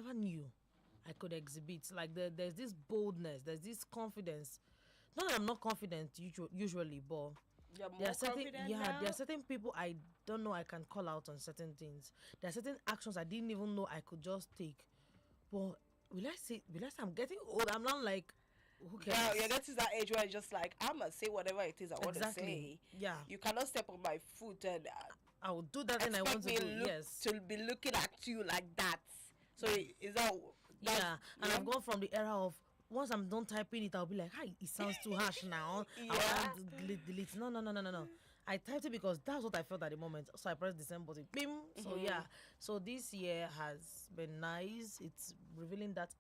never knew I could exhibit. Like there's this boldness, there's this confidence. Not that I'm not confident usually, but You're more there are certain confident now? there are certain people I don't know I can call out on certain things. There are certain actions I didn't even know I could just take. But will I say I'm getting old? I'm not like, who cares? Girl, you're getting to that age where it's just like, I'ma say whatever it is I want to say. Yeah. You cannot step on my foot and I will do that thing I want to do. Yes. To be looking at you like that. So is that yeah, and I've gone from the era of once I'm done typing it, I'll be like, "Hi, it sounds too harsh now." Yeah. I'll delete. No. I typed it because that's what I felt at the moment. So I pressed the send button. Bim. So yeah. So this year has been nice. It's revealing that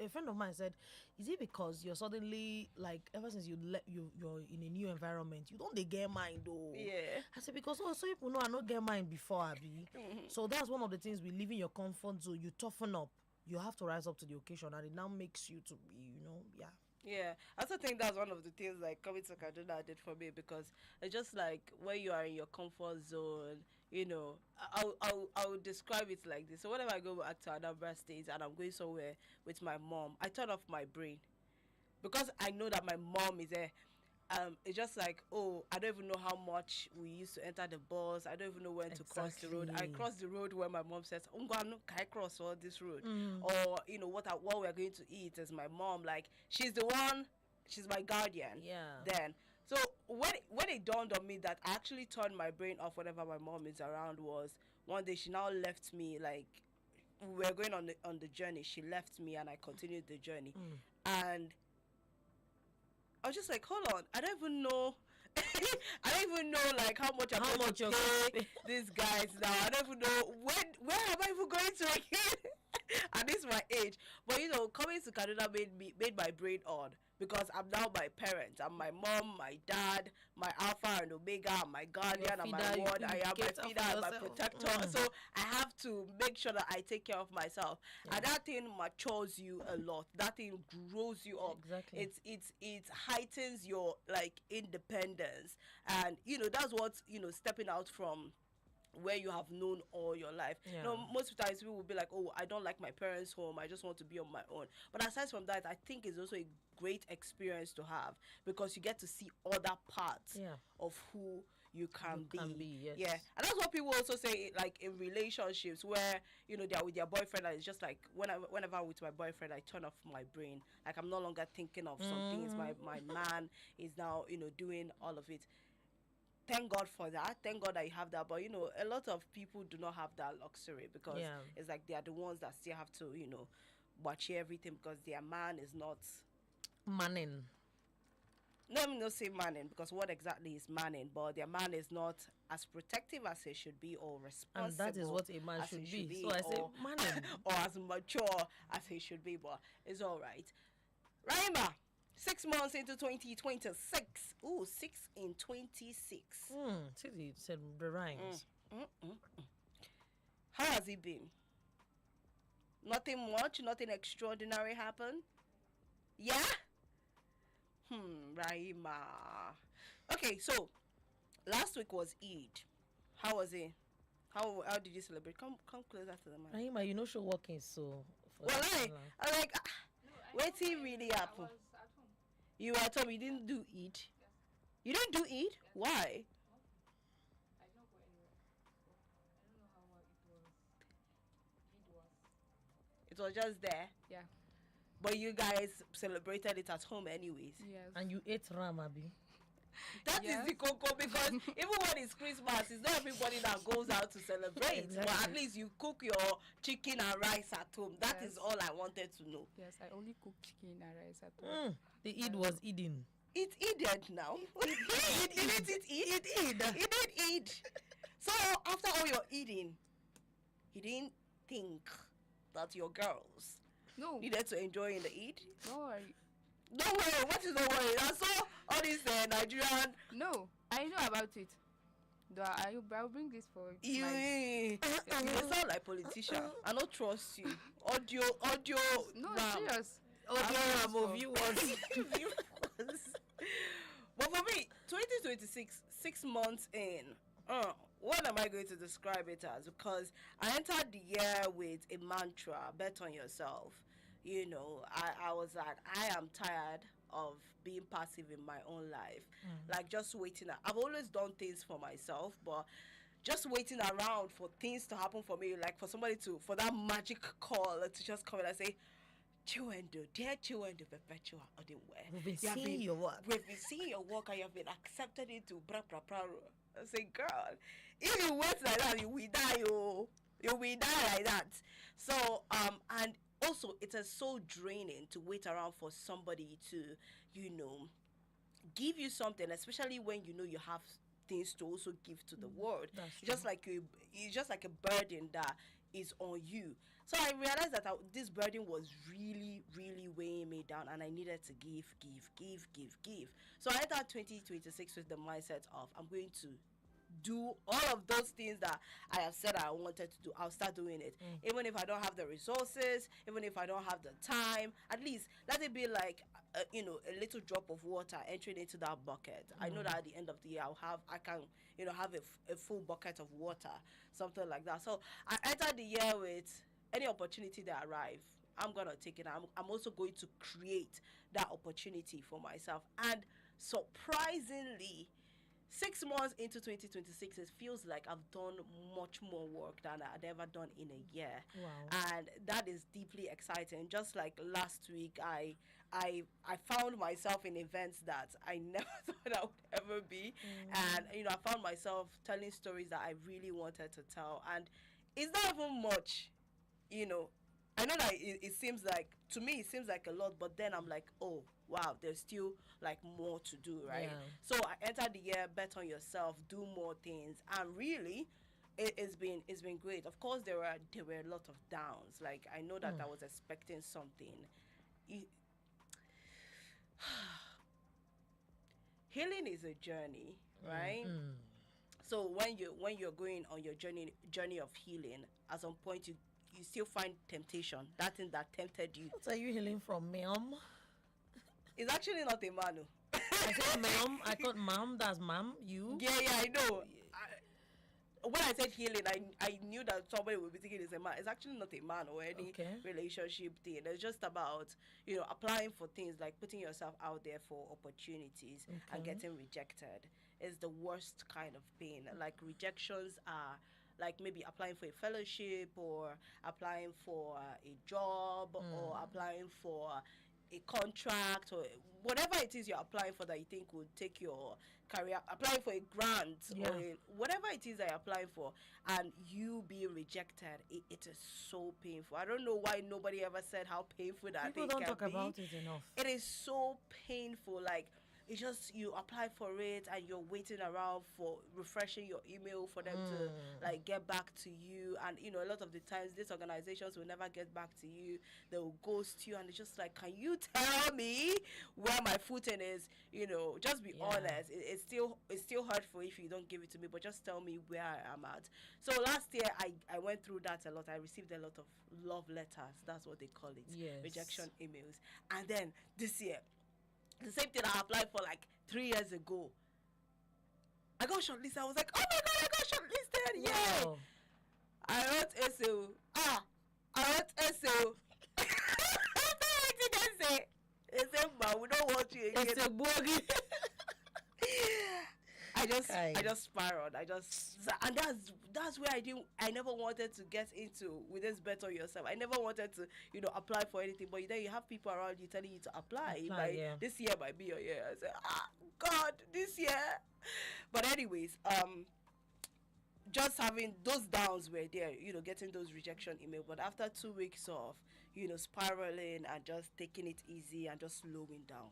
a friend of mine said, "Is it because you're suddenly like ever since you're in a new environment, you don't they get mind though?" Yeah. I said because so people know I not get mind before Abby. So that's one of the things we live in your comfort zone. You toughen up. You have to rise up to the occasion, and it now makes you to be, Yeah, I also think that's one of the things like coming to Kaduna did for me, because it's just like when you are in your comfort zone, I would describe it like this. So whenever I go back to Anambra State and I'm going somewhere with my mom, I turn off my brain because I know that my mom is there. It's just like, oh, I don't even know how much we used to enter the bus. I don't even know when to cross the road. I cross the road where my mom says, can I cross all this road? Or, what we're going to eat is my mom. Like, she's the one, she's my guardian. Yeah. Then. So when it dawned on me that I actually turned my brain off whenever my mom is around was one day she now left me, like, we were going on the journey. She left me and I continued the journey. And I was just like, hold on, I don't even know like how much I'm going to pay these guys now. I don't even know where am I even going to again. And this is my age. But coming to Kaduna made my brain odd, because I'm now my parents. I'm my mom, my dad, my alpha and omega, I'm my guardian, I'm my ward, I am my feeder, I'm my protector. So I have to make sure that I take care of myself. And that thing matures you a lot. That thing grows you up. Exactly. It heightens your like independence. And that's what stepping out from where you have known all your life. Most times people will be like, oh, I don't like my parents' home, I just want to be on my own. But aside from that, I think it's also a great experience to have, because you get to see other parts of who you can be. Yes. Yeah. And that's what people also say, like in relationships where they're with their boyfriend, and it's just like whenever I'm with my boyfriend, I turn off my brain. Like I'm no longer thinking of some things. My man is now doing all of it. Thank God for that. Thank God that you have that. But a lot of people do not have that luxury, because it's like they are the ones that still have to watch everything, because their man is not manning. Let me not say manning, because what exactly is manning? But their man is not as protective as he should be, or responsible. And that is what a man should be. So I say manning. Or as mature as he should be. But it's all right. Rahima, 6 months into 2026. Ooh, 6 in 26. See, said the rhymes. How has it been? Nothing much, nothing extraordinary happened? Yeah? Rahima. Okay, so last week was Eid. How was it? How did you celebrate? Come closer to the mic. Rahima, show working so. I'm like, what's it really happened? I was at home. You were at home. You didn't do Eid. Yes. You didn't do Eid? Yes. Why? I did not go anywhere. I don't know how it was. It was just there. Yeah. But you guys celebrated it at home anyways. Yes. And you ate ram, Abi. That is the cocoa, because even when it's Christmas, it's not everybody that goes out to celebrate. Exactly. But at least you cook your chicken and rice at home. That is all I wanted to know. Yes, I only cook chicken and rice at home. The Eid was eating. It Eid now. It did eat. So after all your eating, you didn't think that your girls needed to enjoy in the Eid? No, Don't worry. What is don't worry? I saw all these Nigerian. No, I know about it. I'll bring this for You sound like politician. I don't trust you. Audio. No, ram. serious. Audio ram of viewers. But for me, 2026, 6 months in. what am I going to describe it as? Because I entered the year with a mantra: bet on yourself. You know, I was like, I am tired of being passive in my own life, like just waiting. I've always done things for myself, but just waiting around for things to happen for me, like for somebody to, for that magic call to just come in and say, Chiwendo, dear Chiwendo Perpetua Odinwe. We've been seeing your work. We've been seeing your work and you've been accepted into bra bra bra. I say, girl, if you wait like that, you will die, oh. You will die like that. So, and also it is so draining to wait around for somebody to, you know, give you something, especially when you know you have things to also give to the world. That's Just like you, it's just like a burden that is on you. So I realized that this burden was really, really weighing me down, and I needed to give. So I entered 2026 with the mindset of, I'm going to do all of those things that I have said I wanted to do. I'll start doing it. Even if I don't have the resources, even if I don't have the time, at least let it be like, you know, a little drop of water entering into that bucket. I know that at the end of the year, I can, you know, have a full bucket of water, something like that. So I entered the year with any opportunity that arrive, I'm going to take it. I'm also going to create that opportunity for myself. And surprisingly, 6 months into 2026, it feels like I've done much more work than I'd ever done in a year. Wow. And that is deeply exciting. Just like last week, I found myself in events that I never thought I would ever be. And, you know, I found myself telling stories that I really wanted to tell. And it's not even much, you know. I know that it seems like, to me, it seems like a lot, but then I'm like, oh, wow, there's still like more to do, right? Yeah. So I entered the year, bet on yourself, do more things, and really, it's been great. Of course, there were a lot of downs. Like, I know that I was expecting something. Healing is a journey, right? So when you're going on your journey of healing, at some point you still find temptation, that thing that tempted you. What are you healing from, ma'am? It's actually not a man. Oh. I said ma'am. I thought ma'am. That's ma'am. You. Yeah, I know. When I said healing, I knew that somebody would be thinking it's a man. It's actually not a man or any relationship thing. It's just about, you know, applying for things, like putting yourself out there for opportunities and getting rejected. Is the worst kind of pain. Like, rejections are like maybe applying for a fellowship, or applying for a job, or applying for a contract, or whatever it is you're applying for that you think would take your career, applying for a grant, or whatever it is that you're applying for, and you being rejected. It is so painful. I don't know why nobody ever said how painful that People thing don't can talk be. about it enough. It is so painful. Like, it's just, you apply for it and you're waiting around for refreshing your email for them to like get back to you. And, you know, a lot of the times these organizations will never get back to you. They will ghost you, and it's just like, can you tell me where my footing is? You know, just be honest. It's still hurtful if you don't give it to me, but just tell me where I am at. So last year I went through that a lot. I received a lot of love letters. That's what they call it. Yes. Rejection emails. And then this year, the same thing I applied for like 3 years ago, I got shortlisted. I was like, oh my god, I got shortlisted! Yay! Wow. I wrote SO. I wrote SO. What did they say? They said, but we don't want you again. It's a boogie. I just spiraled. And that's where I never wanted to get into with this better yourself. I never wanted to, you know, apply for anything. But then you have people around you telling you to apply. This year might be your year. I said, God, this year. But anyways, just having those downs were there, you know, getting those rejection email. But after 2 weeks of, you know, spiraling and just taking it easy and just slowing down,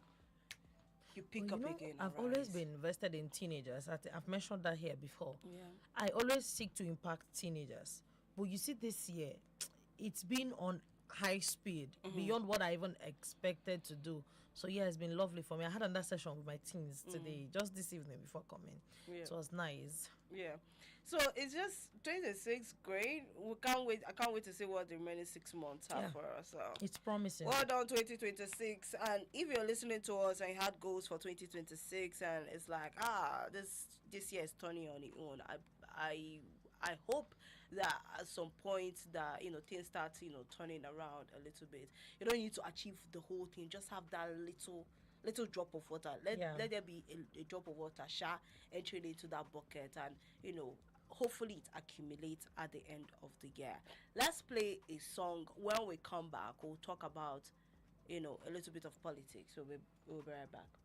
you pick up again. I've always been invested in teenagers. I've mentioned that here before. Yeah. I always seek to impact teenagers. But you see, this year, it's been on high speed, beyond what I even expected to do. So yeah, it's been lovely for me. I had another session with my teens today, just this evening before coming. Yeah. So it was nice. Yeah. So it's just 26, great. We can't wait. I can't wait to see what the remaining 6 months have for us. So. It's promising. Well done, 2026. And if you're listening to us and you had goals for 2026, and it's like, this year is turning on its own, I hope that at some point that things start turning around a little bit. You don't need to achieve the whole thing. Just have that little drop of water. Let Yeah. let there be a drop of water, entering into that bucket, and hopefully it accumulates at the end of the year. Let's play a song. When we come back, we'll talk about a little bit of politics. So we'll be right back.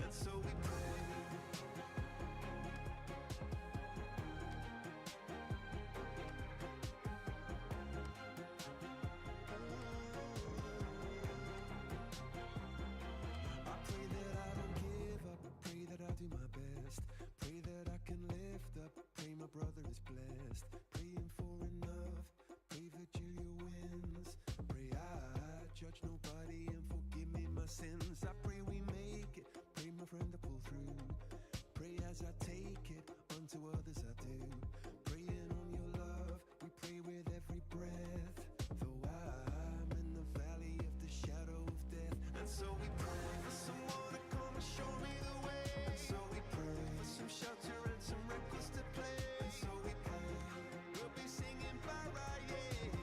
And so we pray. I pray that I don't give up. Pray that I do my best. Pray that I can lift up. Pray my brother is blessed. Praying for enough. Pray Virgilia wins. Pray I judge nobody and forgive me my sins. I pray we make it. Pray my friend to pull through. Pray as I take it. Unto others I do. Praying on your love. We pray with every breath. Though I'm in the valley of the shadow of death. And so we pray for someone to come and show me the way. And so we pray for some shelter and some records to play. And so we pray we'll be singing Baraye.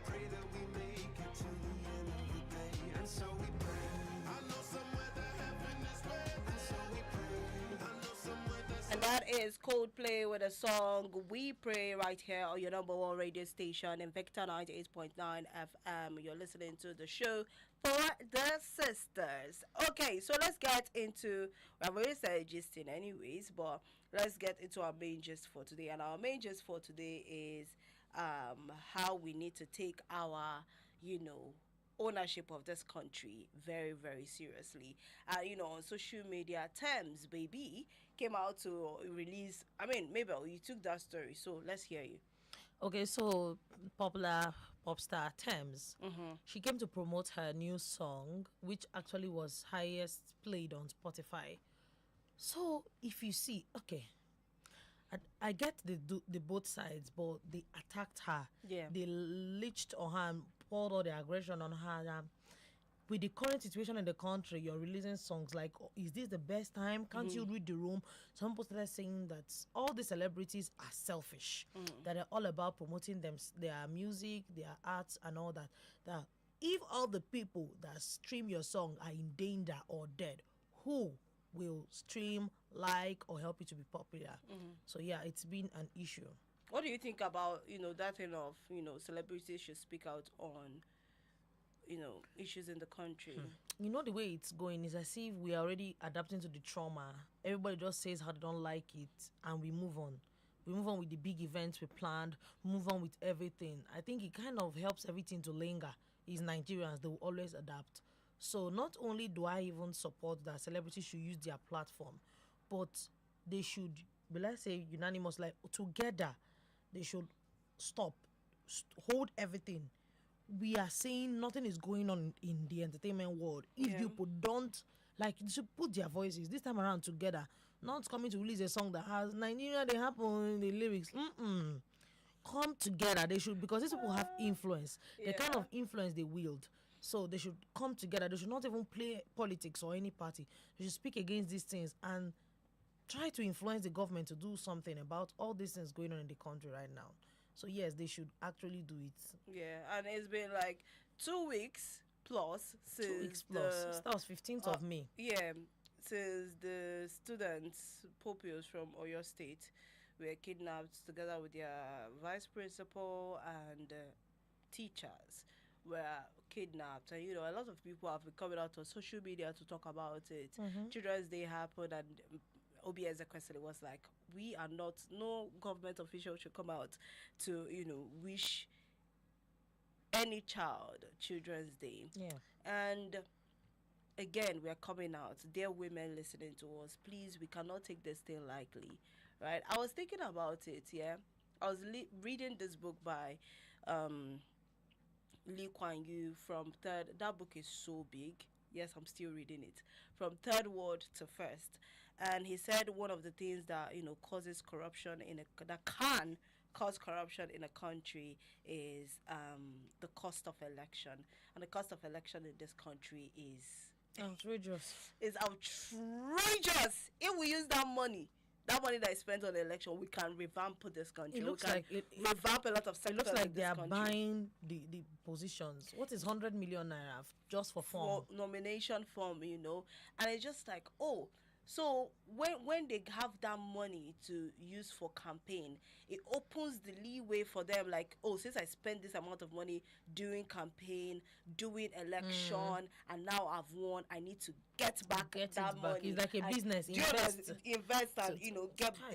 Pray that we make it to the end of the day. And so we pray. I know somewhere that heaven is waiting. And so we pray. I know somewhere that's And that is Coldplay with a song We Pray right here on your number one radio station, Invicta 98.9 FM. You're listening to the show for the sisters. Okay, so let's get into, I've already said gisting anyways, but let's get into our main gist for today. And our main gist for today is how we need to take our, ownership of this country very, very seriously. On social media, Thames Baby came out to release. I mean, Mabel, you took that story, so let's hear you. Okay, so popular pop star Thames, she came to promote her new song, which actually was highest played on Spotify. So if you see, okay, I get the both sides, but they attacked her. Yeah. They leached on her and poured all the aggression on her. With the current situation in the country, you're releasing songs like, "Oh, is this the best time? Can't you read the room?" Some people started saying that all the celebrities are selfish, that they're all about promoting their music, their arts, and all that. That if all the people that stream your song are in danger or dead, who will stream, like, or help you to be popular? So yeah, it's been an issue. What do you think about that thing of celebrities should speak out on issues in the country? You know, the way it's going is as if we are already adapting to the trauma. Everybody just says how they don't like it, and we move on. We move on with the big events we planned, move on with everything. I think it kind of helps everything to linger. Is Nigerians, they will always adapt. So not only do I even support that celebrities should use their platform, but they should be, let's say, unanimous, like together, they should stop, hold everything. We are saying nothing is going on in the entertainment world. If Yeah. people don't, like, they should put their voices this time around together, not coming to release a song that has Nigeria, they happen in the lyrics. Come together. They should, because these people have influence, the kind Yeah. of influence they wield. So they should come together. They should not even play politics or any party. They should speak against these things and try to influence the government to do something about all these things going on in the country right now. So yes, they should actually do it. Yeah, and it's been like 2 weeks plus since 2 weeks plus. That was 15th of May. Yeah, since the students, pupils from Oyo State, were kidnapped together with their vice principal and teachers were kidnapped. And a lot of people have been coming out on social media to talk about it. Children's Day happened, and Obi Ezekwesili was like, we are not, no government official should come out to, wish any child Children's Day. Yeah. And again, we are coming out. Dear women listening to us, please, we cannot take this thing lightly, right? I was thinking about it, yeah. reading this book by um Lee Kuan Yew from third. That book is so big. Yes, I'm still reading it from third world to first. And he said one of the things that causes corruption that can cause corruption in a country is the cost of election, and the cost of election in this country Outrageous. is outrageous. If we use that money that is spent on the election, we can revamp this country. It looks we can like revamp a lot of it sectors looks in like this they are country. buying the positions. What is 100 million naira just for For form? nomination form, and it's just like, oh, so when they have that money to use for campaign, it opens the leeway for them, like, oh, since I spent this amount of money doing campaign, doing election, and now I've won, I need to get back Get that it back. money. It's like a And business. do you know, Invest. invest and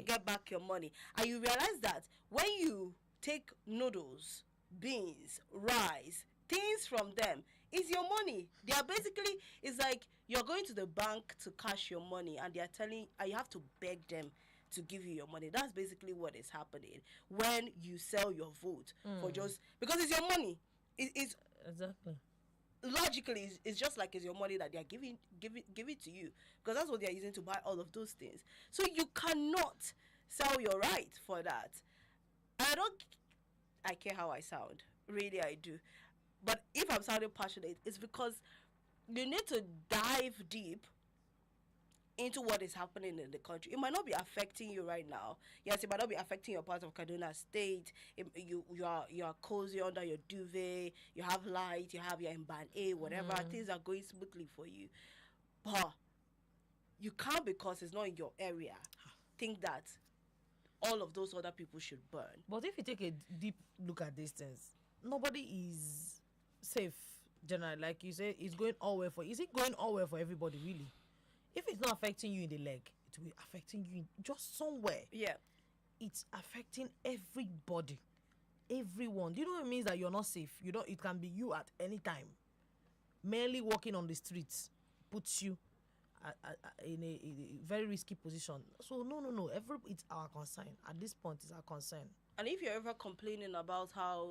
get back your money. And you realize that when you take noodles, beans, rice, things from them, it's your money. They are basically, it's like you're going to the bank to cash your money, and they are telling, and you have to beg them to give you your money. That's basically what is happening when you sell your vote for just because it's your money. It's Exactly. logically it's just like it's your money that they are give it to you, because that's what they are using to buy all of those things. So you cannot sell your right for that. I care how I sound, really I do, but if I'm sounding passionate, it's because you need to dive deep into what is happening in the country. It might not be affecting you right now. Yes, it might not be affecting your part of Kaduna State. You are cozy under your duvet. You have light. You're in band A, whatever. Things are going smoothly for you, but you can't, because it's not in your area, think that all of those other people should burn. But if you take a deep look at these things, nobody is safe. Generally, like you say, it's going all well for. Is it going all well for everybody really? If it's not affecting you in the leg, it will be affecting you in just somewhere. Yeah. It's affecting everybody, everyone. Do you know what it means that you're not safe? You don't. It can be you at any time. Merely walking on the streets puts you in a very risky position. So no. It's our concern at this point. It's our concern. And if you're ever complaining about how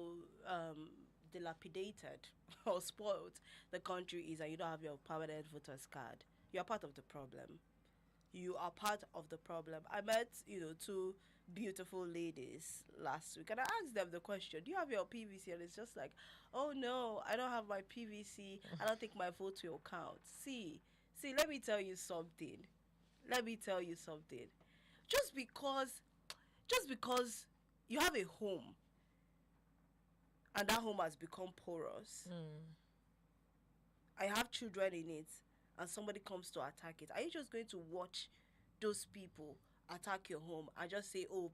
dilapidated or spoiled the country is, and you don't have your permanent voter's card, you are part of the problem. You are part of the problem. I met, two beautiful ladies last week, and I asked them the question, do you have your PVC? And it's just like, oh no, I don't have my PVC. I don't think my vote will count. See, let me tell you something. Just because you have a home, and that home has become porous, I have children in it, and somebody comes to attack it, are you just going to watch those people attack your home and just say, oh,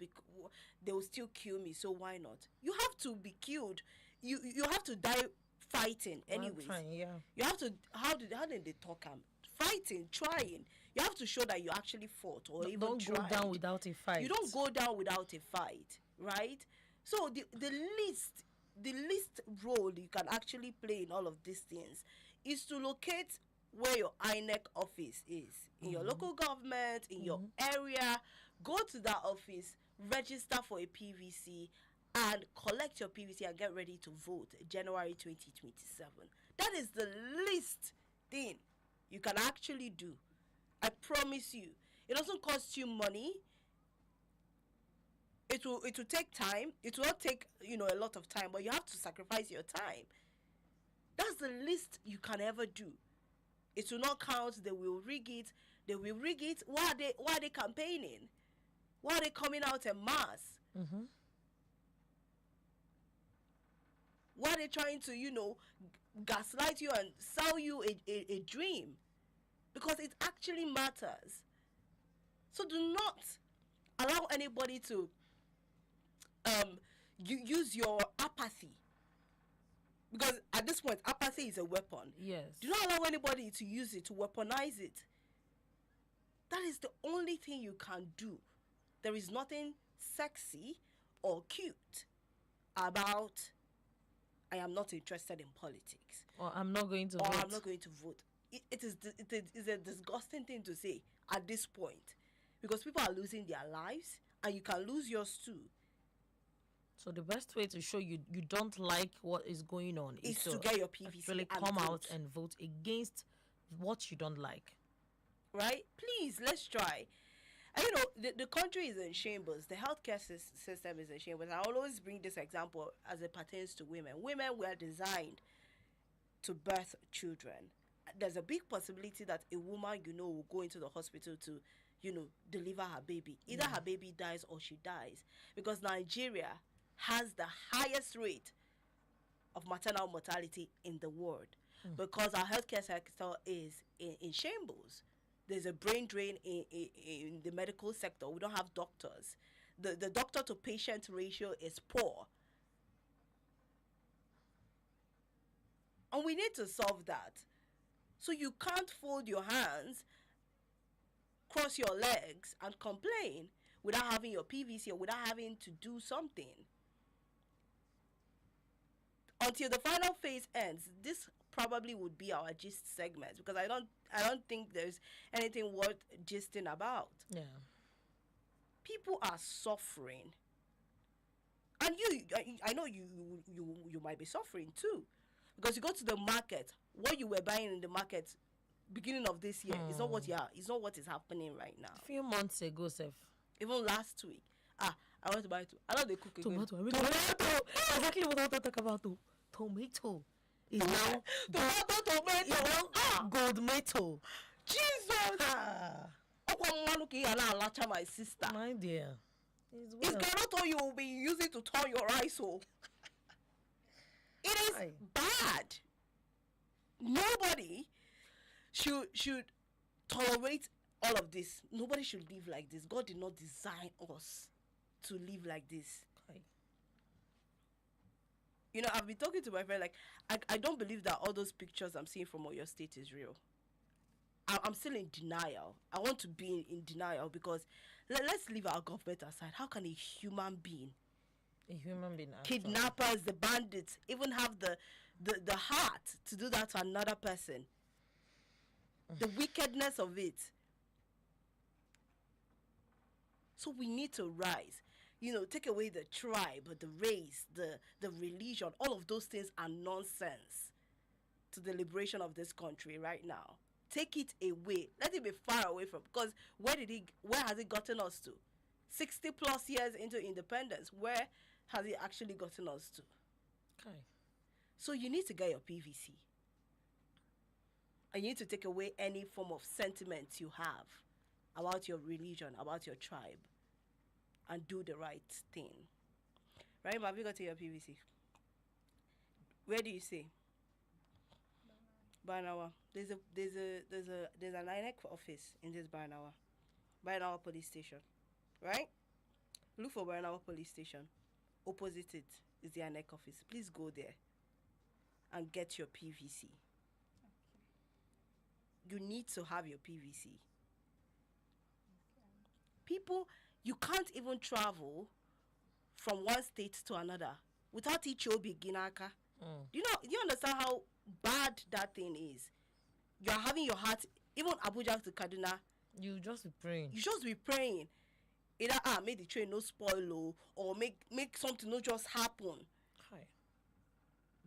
they will still kill me, so why not? You have to be killed. You have to die fighting anyways. Yeah. You have to, how did they talk? Fighting, trying. You have to show that you actually fought, or even don't tried. go down without a fight. You don't go down without a fight, right? So the least role you can actually play in all of these things is to locate where your INEC office is in your local government, in your area. Go to that office, register for a PVC, and collect your PVC and get ready to vote January 2027. That is the least thing you can actually do. I promise you. It doesn't cost you money. It will take time. It will not take a lot of time, but you have to sacrifice your time. That's the least you can ever do. It will not count. They will rig it. Why are they campaigning? Why are they coming out en masse? Why are they trying to gaslight you and sell you a dream? Because it actually matters. So do not allow anybody to use your apathy, because at this point apathy is a weapon. Yes. Do not allow anybody to use it, to weaponize it. That is the only thing you can do. There is nothing sexy or cute about I am not interested in politics, Or I'm not going to or vote. I'm not going to vote. It is a disgusting thing to say at this point, because people are losing their lives, and you can lose yours too. So the best way to show you don't like what is going on is to get your PVC actually and come out vote. and vote against what you don't like. Right? Please, let's try. And you know, the country is in shambles. The healthcare system is in shambles. I always bring this example as it pertains to women. Women were designed to birth children. There's a big possibility that a woman, you know, will go into the hospital to, you know, deliver her baby. Either her baby dies or she dies. Because Nigeria has the highest rate of maternal mortality in the world. Because our healthcare sector is in shambles. There's a brain drain in the medical sector. We don't have doctors. The doctor to patient ratio is poor. And we need to solve that. So you can't fold your hands, cross your legs, and complain without having your PVC or without having to do something. Until the final phase ends, this probably would be our gist segment, because I don't think there's anything worth gisting about. Yeah. People are suffering, and I know you might be suffering too, because you go to the market, what you were buying in the market beginning of this year is not what is happening right now. A few months ago, Seth. Even last week, I want to buy I know they cook again. Tomato. I mean, tomato. Exactly what I want to talk about. Tomato. Is now gold tomato. Jesus. Ah, My sister. my dear. It's Garato you will be using to turn your eyes so. It is Aye. bad. Nobody should tolerate all of this. Nobody should live like this. God did not design us to live like this. Aye. You know, I've been talking to my friend, like, I don't believe that all those pictures I'm seeing from Oyo State is real. I'm still in denial. I want to be in denial because let's leave our government aside. How can a human being, A human being. actually. kidnappers, the bandits, even have the heart to do that to another person? The wickedness of it. So we need to rise. You know, take away the tribe, the race, the religion. All of those things are nonsense to the liberation of this country right now. Take it away. Let it be far away from. Because where has it gotten us to? 60 plus years into independence. Where has it actually gotten us to? Okay. So you need to get your PVC. And you need to take away any form of sentiment you have about your religion, about your tribe, and do the right thing. Right, have you got to your PVC? Where do you say? Barnawa. There's an INEC office in this Barnawa. Barnawa police station. Right? Look for Barnawa police station. Opposite it is the INEC office. Please go there and get your PVC. You need to have your PVC. People, you can't even travel from one state to another without Ichobi Ginaka. Do you understand how bad that thing is? You are having your heart, even Abuja to Kaduna, You just be praying. you just be praying. Either make the train no spoil or make something not just happen. Hi.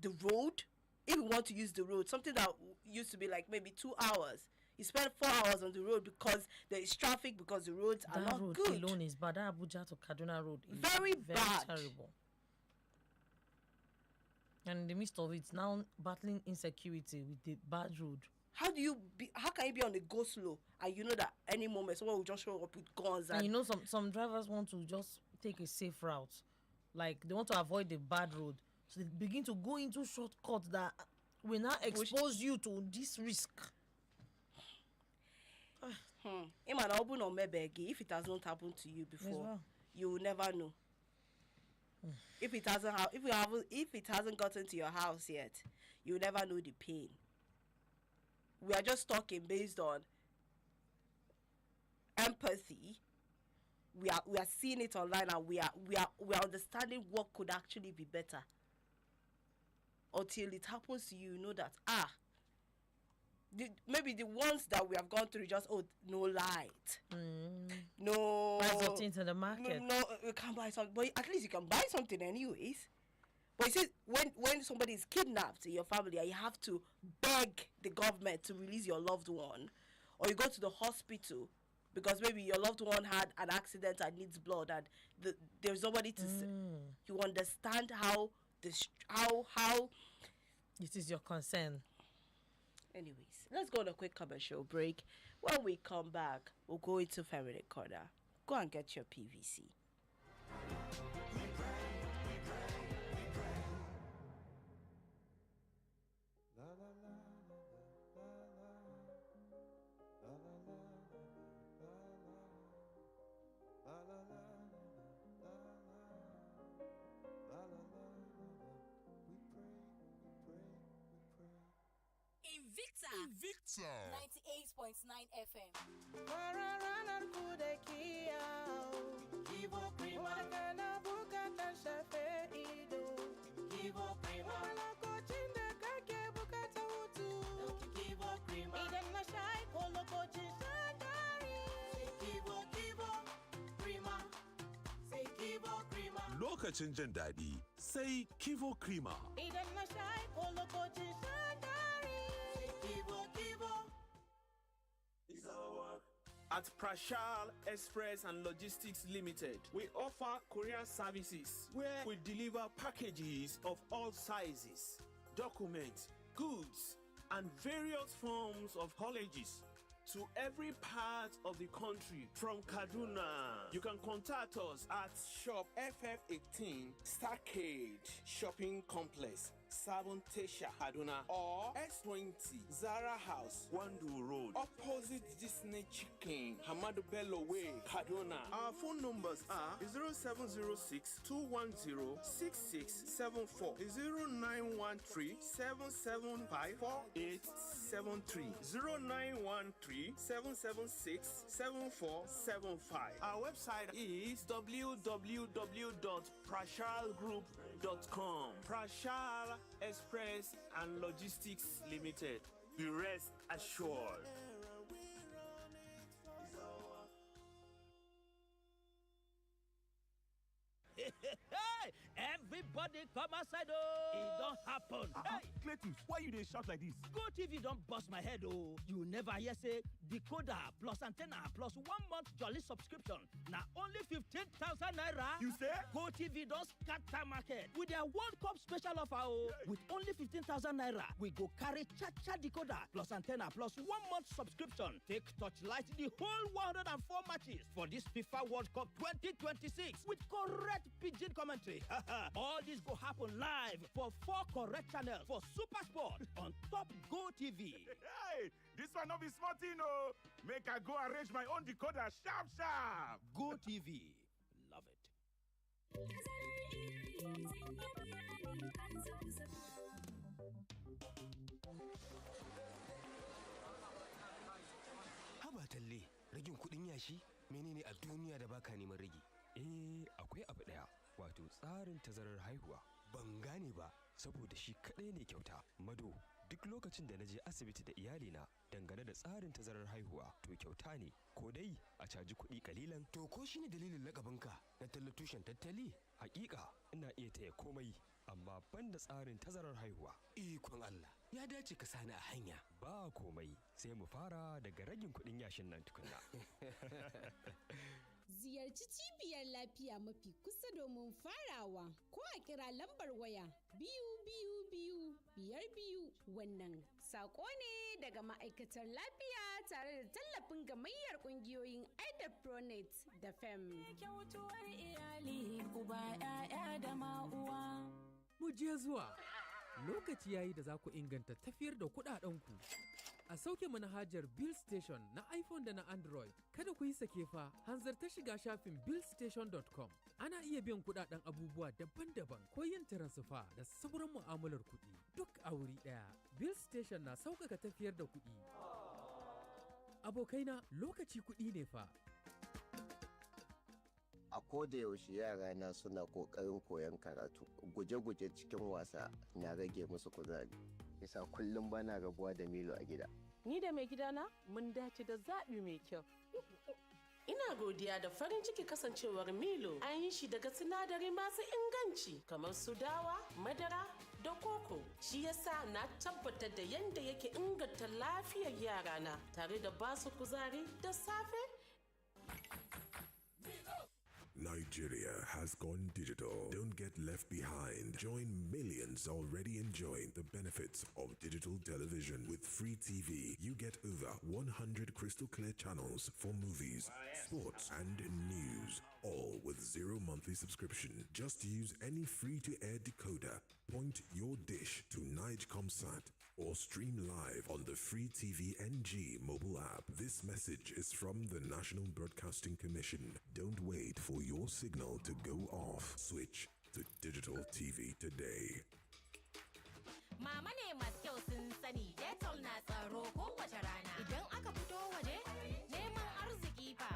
The road, if you want to use the road, something that used to be like maybe 2 hours, you spend 4 hours on the road because there is traffic, because the roads are That not road good. alone is bad. That Abuja to Kaduna road is Very bad. terrible. And in the midst of it, now battling insecurity with the bad road. How can you be on the go slow and you know that any moment someone will just show up with guns And and you know, some drivers want to just take a safe route, like they want to avoid the bad road, so they begin to go into shortcuts that will now expose you to this risk. if it has not happened to you before, well. you will never know. If it hasn't gotten to your house yet, you will never know the pain. We are just talking based on empathy. We are seeing it online, and we are understanding what could actually be better. Until it happens to you, you know that maybe the ones that we have gone through, just no light, no Buy something to the market. no, you can't buy something, but at least you can buy something anyways. But you see, when somebody is kidnapped in your family and you have to beg the government to release your loved one, or you go to the hospital because maybe your loved one had an accident and needs blood, and there's nobody to you understand how It is your concern. Anyways, let's go on a quick commercial break. When we come back, we'll go into Feminine Corner. Go and get your PVC. Invicta 98.9 FM. Lokacin jin daɗi sai Kivo Krima. At Prashal Express and Logistics Limited, we offer courier services where we deliver packages of all sizes, documents, goods, and various forms of haulages to every part of the country from Kaduna. You can contact us at Shop FF18 Starcade Shopping Complex, Sabon Tesha, Kaduna, or S20 Zara House, Wandu Road, opposite Disney Chicken, Hamadu Bello Way, Kaduna. Our phone numbers are 0706 210 6674, 0913 775 4873, 0913 776 7475. Our website is www.prashalgroup.com. Prashal Express and Logistics Limited. The rest assured. Everybody come outside, oh! It don't happen. Hey! Cletus, why you dey shout like this? Go TV don't bust my head, oh! You never hear say decoder plus antenna plus 1 month jolly subscription. Now only 15,000 naira. You say? Go TV don't scatter market with their World Cup special offer, oh! With only 15,000 naira, we go carry cha-cha decoder plus antenna plus 1 month subscription. Take torchlight the whole 104 matches for this FIFA World Cup 2026 with correct pidgin commentary. All this go happen live for 4 correct channels for Super Sport on Top Go TV. Hey, this one no be small thing, oh. Make I go arrange my own decoder sharp. Go TV. Love it. Haba talle, ragin kudin yashi menene a duniya da baka neman ragi? Akwai abu daya, wato tsarin tazarar haihuwa. Ban gane ba. Saboda shi kadai ne kyauta. Mado, duk lokacin da na je asibiti da iyalina dangane da tsarin tazarar haihuwa, to kyauta ne, ko dai a caji kuɗi kalilan. To ko shine dalilin lakabinka na tallatushen tattali? Hakika ina iya taya komai, amma banda tsarin tazarar haihuwa. Ikon Allah, ya dace ka sani a hanya. Ba komai, sai mu fara daga ragin kuɗin yashin nan tukunna. Ziyarci cibiyar lafiya mafi kusa domin farawa, ko a kira lambar waya 222 wannan sako ne daga ma'aikatar lafiya tare da tallafin gamayyar kungiyoyin Aida Pronet da FEM. Kyautuwar iyali, uba, 'ya'ya da ma'uwa. Mu je zuwa lokaci yayi da za ku inganta tafiyar da kuɗaɗenku. A sauke manhajar Bill Station na iPhone da na Android. Kada ku yi sake fa, hanzarta shiga shafin billstation.com. Ana iya biyan kudaden abubuwa daban-daban ko yin taransifa da sauran mu'amalar kuɗi duk a wuri ɗaya. Bill Station na sauƙaƙa tafiyar da kuɗi. Abokaina, lokaci kuɗi ne fa. A koda yaushe yarana suna ƙoƙarin koyon karatu. Guje-guje cikin wasa na rage musu kuzari. Yasa kullum bana rabuwa da Milo a gida. Ni da mai gidana mun dace da zaɓi mai kyau. Ina godiya da farin ciki kasancewar Milo an yi shi daga sinadari masu inganci kamar su dawa, madara da koko. Shi yasa na tabbatar da yadda yake inganta lafiyar yarana tare da basu kuzari da safe. Nigeria has gone digital. Don't get left behind. Join millions already enjoying the benefits of digital television. With free TV, you get over 100 crystal clear channels for movies, sports, and news. All with zero monthly subscription. Just use any free-to-air decoder, point your dish to Nigecomsat, or stream live on the Free TV NG mobile app. This message is from the National Broadcasting Commission. Don't wait for your signal to go off. Switch to digital TV today. Mama ne masu kyau sun sani Dettol na tsaro kowace rana. Idan aka fito waje, neman arziki fa,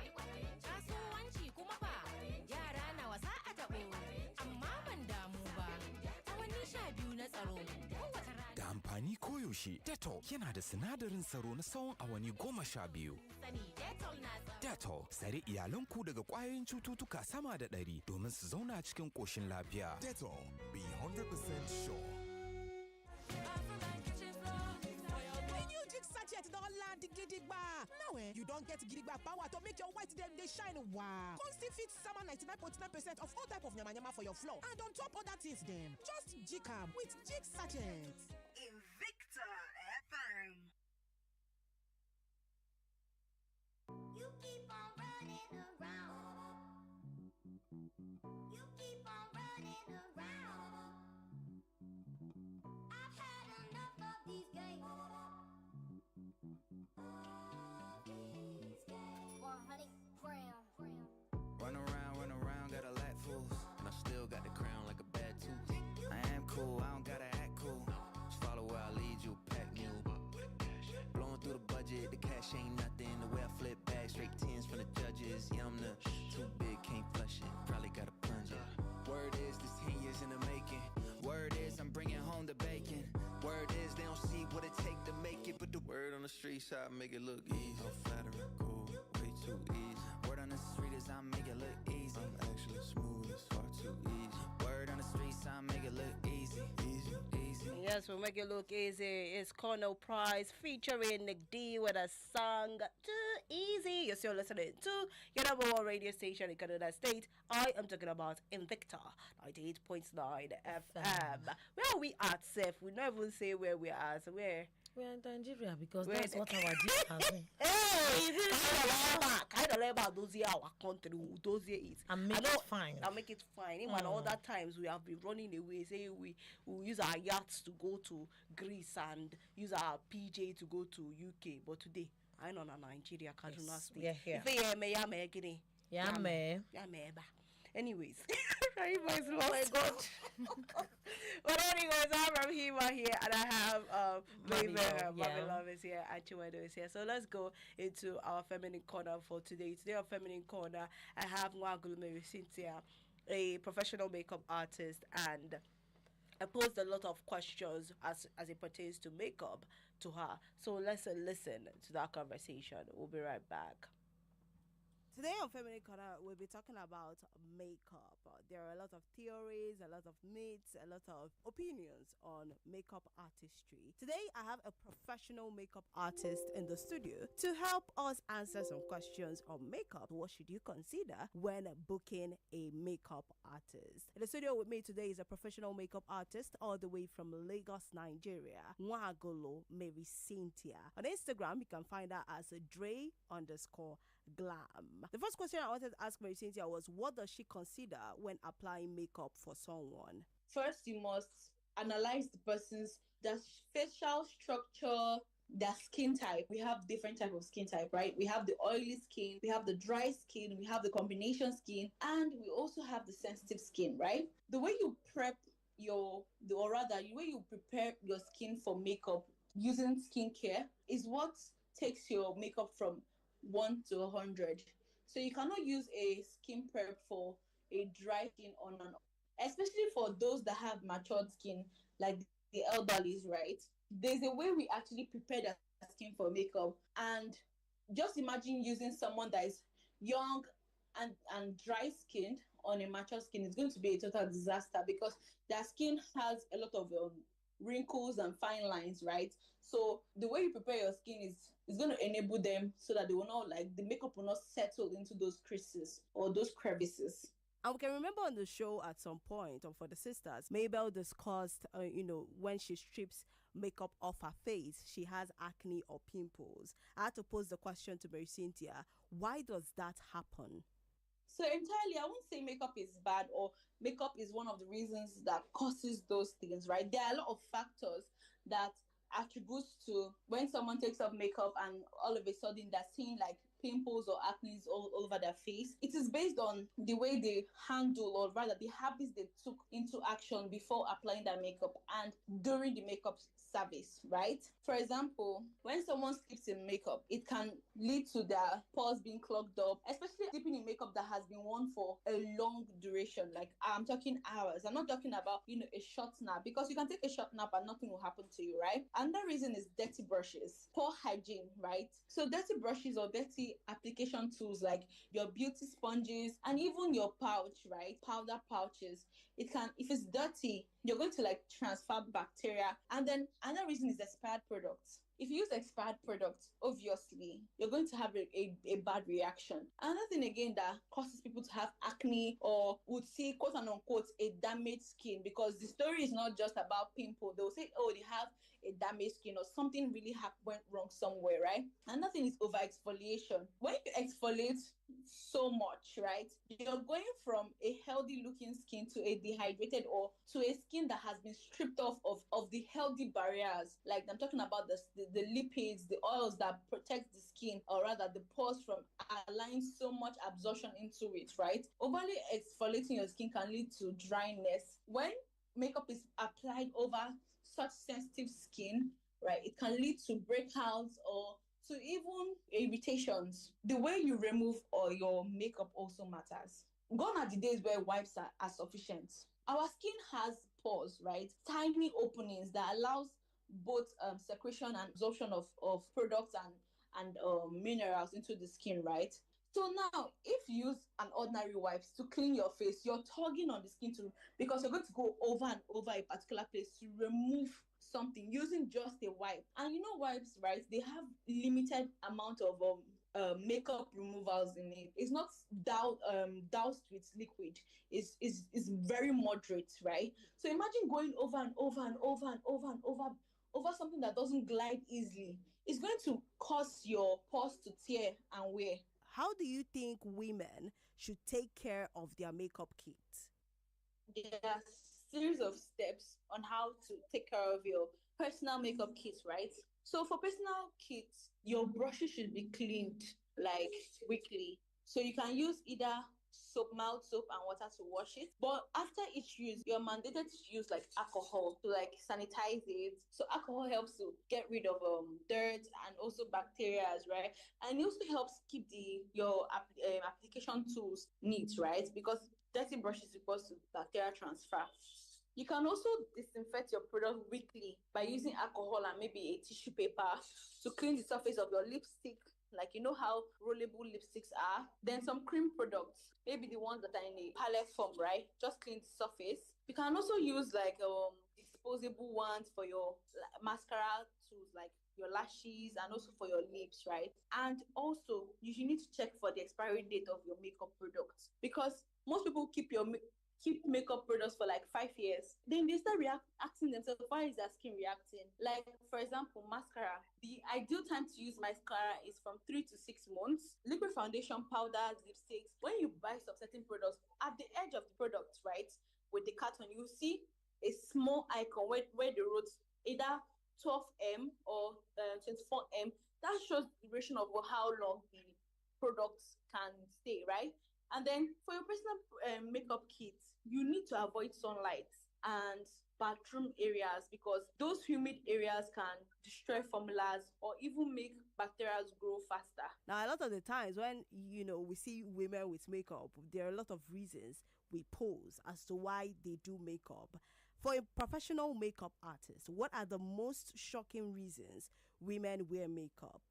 kasuwanci kuma fa, yara na wasa a taɓo, amma ban damu ba. Awanni 12 na tsaro kowace rana. Da amfani koyaushe, Dettol yana da sinadarin tsaro na tsawon awanni 12. Dettol, tsare iyalanku daga ƙwayoyin cututtuka sama da 100 domin su zauna cikin ƙoshin lafiya. Dettol, be 100% sure. Sachet don land gidigba. Now you don't get gidigba power to make your white dem dey shine wow. Come still fit sama 99.9% of all type of nyama for your floor and on top other things dem. Just jig am with Jig Sachet. Invicta FM. You keep on running around. You keep on running around. I've had enough of these games. Run around, got a lot fools. And I still got the crown like a bad tooth. I am cool, I don't gotta act cool. Just follow where I lead you, pack mule. Blowing through the budget, the cash ain't nothing. The way I flip back, straight tens from the judges. Yeah, I'm the too big, can't flush it. Probably gotta plunge it. Word is, this 10 years in the making. Word is, I'm bringing home the bacon. Word is, they don't see what it take to make it. But the word on the street side make it look easy. No flattering, cool, way too easy. Word on the street is I make it look easy. I'm actually smooth, it's far too easy. Word on the street side make it look easy. Easy, easy. Yes, we'll make it look easy. It's Cornell Price featuring Nick D with a song Too Easy. You're still listening to your number one radio station in Canada State. I am talking about Invicta 98.9 FM. Where are we at, Seth? We don't even say where we are. So where? We're in Nigeria because that's what our deal has been. Kind of like about those years our country, those years is. And make it fine. And make it fine. Even all that times we have been running away. Say we use our yachts to go to Greece and use our PJ to go to UK. But today, I know Nigeria, Kaduna State. We're here. Anyways, oh my God. But anyways, I have Rahima here and I have Mami Love is here and Chiwedo is here. So let's go into our feminine corner for today. Today on Feminine Corner, I have Nwagulume Cynthia, a professional makeup artist, and I posed a lot of questions as it pertains to makeup to her. So let's listen to that conversation. We'll be right back. Today on Feminine Corner, we'll be talking about makeup. There are a lot of theories, a lot of myths, a lot of opinions on makeup artistry. Today, I have a professional makeup artist in the studio to help us answer some questions on makeup. What should you consider when booking a makeup artist? In the studio with me today is a professional makeup artist all the way from Lagos, Nigeria, Nwagolo Mary Cynthia. On Instagram, you can find her as Dre_glam. The first question I wanted to ask Mary Cynthia was, what does she consider when applying makeup for someone? First, you must analyze the person's facial structure, their skin type. We have different type of skin type, right? We have the oily skin, we have the dry skin, we have the combination skin, and we also have the sensitive skin, right? The way you prep the way you prepare your skin for makeup using skincare is what takes your makeup from 1 to 100. So you cannot use a skin prep for a dry skin especially for those that have matured skin, like the elderlies, right? There's a way we actually prepare their skin for makeup. And just imagine using someone that is young and dry skinned on a mature skin. It's going to be a total disaster because their skin has a lot of wrinkles and fine lines, right? So the way you prepare your skin is going to enable them so that they will not, like, the makeup will not settle into those creases or those crevices. And we can remember on the show at some point, or for the sisters, Mabel discussed, when she strips makeup off her face, she has acne or pimples. I had to pose the question to Mary Cynthia, why does that happen? So entirely, I won't say makeup is bad or makeup is one of the reasons that causes those things, right? There are a lot of factors that attributes to when someone takes off makeup and all of a sudden they're seeing like pimples or acne all over their face. It is based on the way they handle, or rather the habits they took into action before applying their makeup and during the makeup service, right? For example, when someone sleeps in makeup, it can lead to their pores being clogged up, especially sleeping in makeup that has been worn for a long duration. Like, I'm talking hours. I'm not talking about, a short nap, because you can take a short nap and nothing will happen to you, right? Another reason is dirty brushes, poor hygiene, right? So dirty brushes or dirty application tools like your beauty sponges and even your pouch, right? Powder pouches. It can, if it's dirty, you're going to like transfer bacteria. And then another reason is expired products. If you use expired products, obviously, you're going to have a bad reaction. Another thing again that causes people to have acne, or would see, quote and unquote, a damaged skin, because the story is not just about pimple. They'll say, oh, they have a damaged skin or something really went wrong somewhere, right? Another thing is over exfoliation. When you exfoliate so much, right, you're going from a healthy looking skin to a dehydrated, or to a skin that has been stripped off of the healthy barriers. Like, I'm talking about the lipids, the oils that protect the skin, or rather the pores from allowing so much absorption into it, right? Overly exfoliating your skin can lead to dryness. When makeup is applied over such sensitive skin, right, it can lead to breakouts or to even irritations. The way you remove or your makeup also matters. Gone are the days where wipes are sufficient. Our skin has pores, right? Tiny openings that allows both secretion and absorption of products and minerals into the skin, right? So now, if you use an ordinary wipes to clean your face, you're tugging on the skin because you're going to go over and over a particular place to remove something using just a wipe. And wipes, right? They have limited amount of makeup removals in it. It's not doused with liquid. It's very moderate, right? So imagine going over and over and over and over and over something that doesn't glide easily. It's going to cause your pores to tear and wear. How do you think women should take care of their makeup kit? There are series of steps on how to take care of your personal makeup kit, right? So for personal kits, your brushes should be cleaned like weekly. So you can use either mild soap and water to wash it. But after each use, you're mandated to use like alcohol to like sanitize it. So alcohol helps to get rid of dirt and also bacteria, right? And it also helps keep your application tools neat, right? Because dirty brush is equals to bacteria transfer. You can also disinfect your product weekly by using alcohol and maybe a tissue paper to clean the surface of your lipstick. Like, how rollable lipsticks are. Then some cream products, maybe the ones that are in a palette form, right? Just clean the surface. You can also use like disposable ones for your mascara tools, like your lashes, and also for your lips, right? And also, you should need to check for the expiry date of your makeup products, because most people keep makeup products for like 5 years. Then they start asking themselves, why is their skin reacting? Like, for example, mascara. The ideal time to use mascara is from 3 to 6 months. Liquid foundation, powders, lipsticks. When you buy some certain products, at the edge of the product, right, with the carton, you see a small icon where the roads either 12M or 24M. That shows the duration of how long the products can stay, right? And then for your personal makeup kits, you need to avoid sunlight and bathroom areas, because those humid areas can destroy formulas or even make bacteria grow faster. Now, a lot of the times when, we see women with makeup, there are a lot of reasons we pose as to why they do makeup. For a professional makeup artist, what are the most shocking reasons women wear makeup?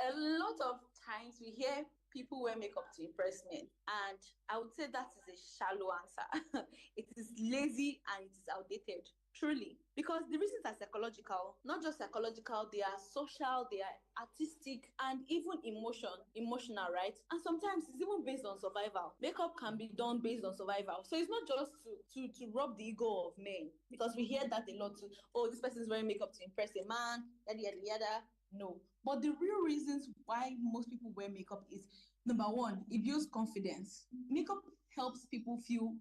A lot of times we hear people wear makeup to impress men, and I would say that is a shallow answer. It is lazy and it is outdated, truly, because the reasons are psychological. Not just psychological, they are social, they are artistic, and even emotional, right? And sometimes it's even based on survival. Makeup can be done based on survival, so it's not just to rub the ego of men, because we hear that a lot too. Oh, this person is wearing makeup to impress a man, yada yada yada. No. But the real reasons why most people wear makeup is, number one, it builds confidence. Makeup helps people feel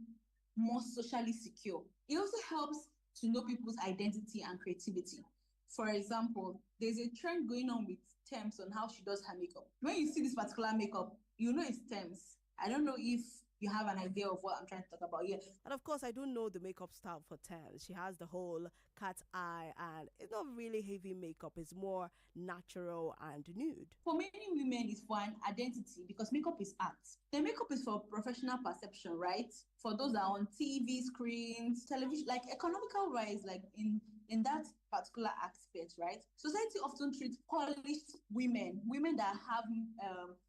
more socially secure. It also helps to know people's identity and creativity. For example, there's a trend going on with Thames on how she does her makeup. When you see this particular makeup, you know it's Thames. I don't know if you have an idea of what I'm trying to talk about here. And of course, I do know the makeup style for Thames. She has the whole cat eye, and it's not really heavy makeup. It's more natural and nude. For many women, it's for an identity, because makeup is art. The makeup is for professional perception, right? For those that are on TV screens, television, like economical wise, like in that particular aspect, right? Society often treats polished women that have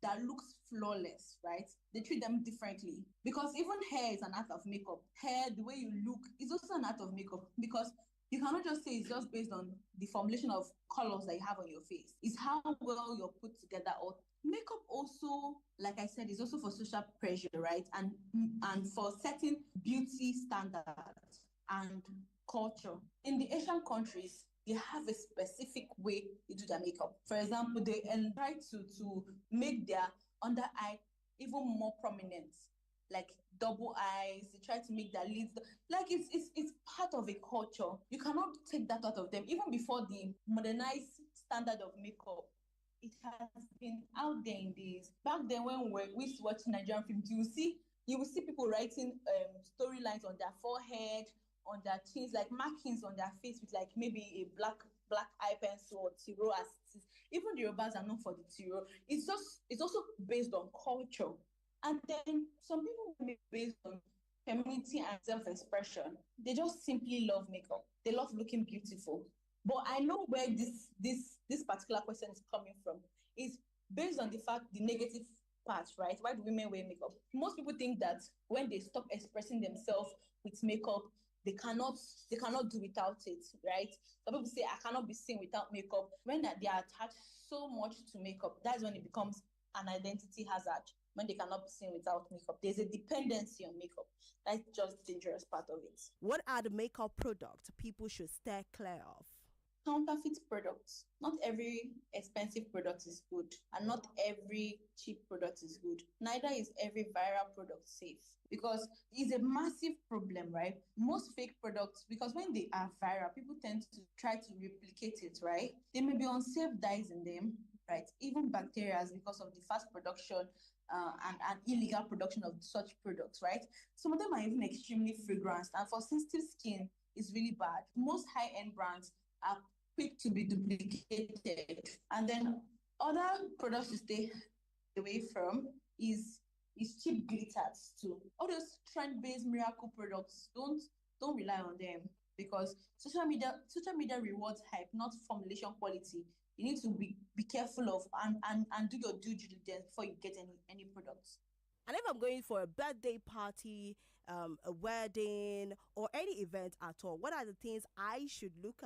that looks flawless, right? They treat them differently, because even hair is an art of makeup. Hair, the way you look, is also an art of makeup, because you cannot just say it's just based on the formulation of colors that you have on your face. It's how well you're put together. Or makeup also, like I said, is also for social pressure, right? And for certain beauty standards and culture. In the Asian countries, they have a specific way they do their makeup. For example, they try to make their under eye even more prominent, like double eyes. They try to make their lids like it's part of a culture. You cannot take that out of them. Even before the modernized standard of makeup, it has been out there in days. Back then, when we used to watch Nigerian films, you will see people writing storylines on their forehead, on their chins, like markings on their face with like maybe a black eye pencil or tiro as it is. Even the Yorubas are known for the tiro. It's also based on culture. And then some people make based on femininity and self-expression. They just simply love makeup. They love looking beautiful. But I know where this particular question is coming from. Is based on the fact, the negative part, right? Why do women wear makeup? Most people think that when they stop expressing themselves with makeup, they cannot do without it, right? Some people say, I cannot be seen without makeup. When they are attached so much to makeup, that's when it becomes an identity hazard. When they cannot be seen without makeup, there's a dependency on makeup. That's just the dangerous part of it. What are the makeup products people should steer clear of? Counterfeit products. Not every expensive product is good, and not every cheap product is good. Neither is every viral product safe, because it's a massive problem, right? Most fake products, because when they are viral, people tend to try to replicate it, right? There may be unsafe dyes in them, right? Even bacteria, because of the fast production and illegal production of such products, right? Some of them are even extremely fragrant, and for sensitive skin, it's really bad. Most high-end brands are quick to be duplicated. And then other products to stay away from is cheap glitters too. All those trend-based miracle products, don't rely on them, because social media rewards hype, not formulation quality. You need to be careful of and do your due diligence before you get any products. And if I'm going for a birthday party, a wedding, or any event at all, what are the things we should look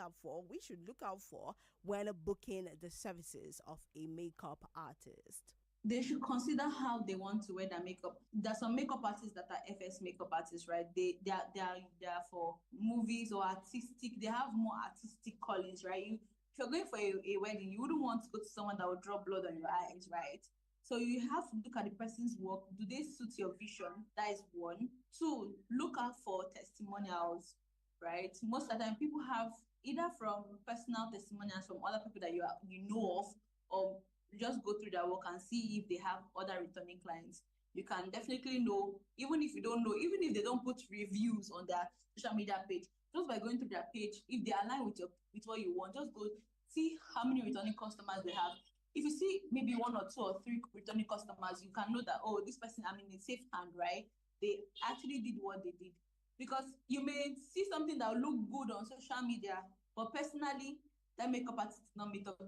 out for when booking the services of a makeup artist? They should consider how they want to wear their makeup. There are some makeup artists that are FS makeup artists, right? They are for movies or artistic. They have more artistic callings, right? If you're going for a wedding, you wouldn't want to go to someone that will draw blood on your eyes, right? So you have to look at the person's work. Do they suit your vision? That is one. Two, look out for testimonials, right? Most of the time, people have either from personal testimonials from other people that you know of, or just go through their work and see if they have other returning clients. You can definitely know, even if you don't know, even if they don't put reviews on their social media page, just by going through their page, if they align with what you want, just go see how many returning customers they have. If you see maybe 1 or 2 or 3 returning customers, you can know that, oh, this person, I'm in a safe hand, right? They actually did what they did. Because you may see something that will look good on social media, but personally, that makeup artist did not meet up to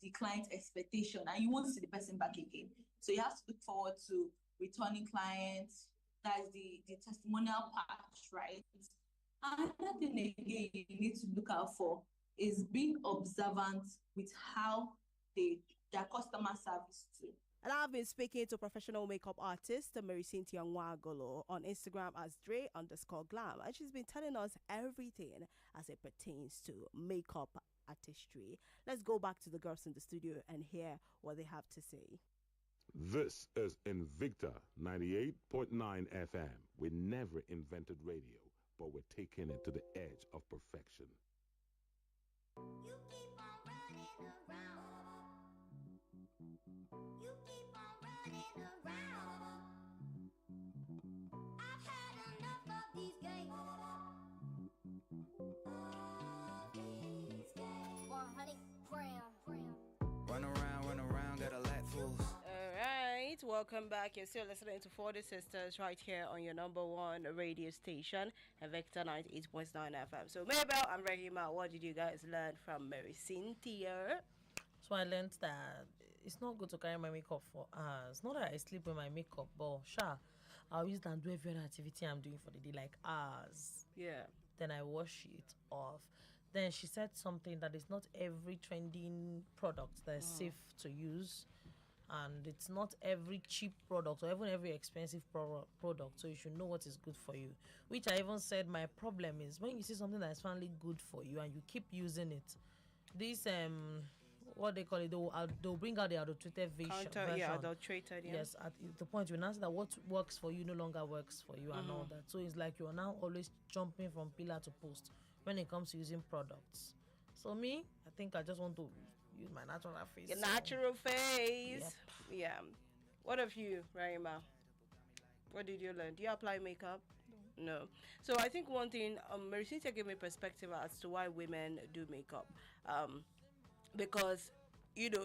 the client's expectation, and you won't see the person back again. So you have to look forward to returning clients. That's the testimonial part, right? Another thing again you need to look out for is being observant with how their customer service too. And I've been speaking to professional makeup artist Mary Cynthia Nwagolo on Instagram as Dre_glam, and she's been telling us everything as it pertains to makeup artistry. Let's go back to the girls in the studio and hear what they have to say. This is Invicta 98.9 FM. We never invented radio, but we're taking it to the edge of perfection. You keep on running around. You keep on running around. I've had enough of these games. These games. 100 grams. Run around, got a lot fools. Alright, welcome back. You're still listening to 40 Sisters right here on your number one radio station, Invicta 98.9 FM. So, Mabel and Rahima, what did you guys learn from Mary Cynthia? So I learned that it's not good to carry my makeup for hours. Not that I sleep with my makeup, but sure, I'll use it and do every other activity I'm doing for the day, like hours. Yeah. Then I wash it off. Then she said something that is not every trending product that is safe to use. And it's not every cheap product or even every expensive product. So you should know what is good for you. Which I even said my problem is when you see something that is finally good for you and you keep using it. This what they call it, they'll bring out the adulterated version. Yeah, adulterated. Yeah. Yes, at the point you now see that what works for you no longer works for you and all that. So it's like you are now always jumping from pillar to post when it comes to using products. So me, I think I just want to use my natural face. Your natural face. Yep. Yeah. What of you, Rahima? What did you learn? Do you apply makeup? No. So I think one thing, Mary Cynthia gave me perspective as to why women do makeup. Because, you know,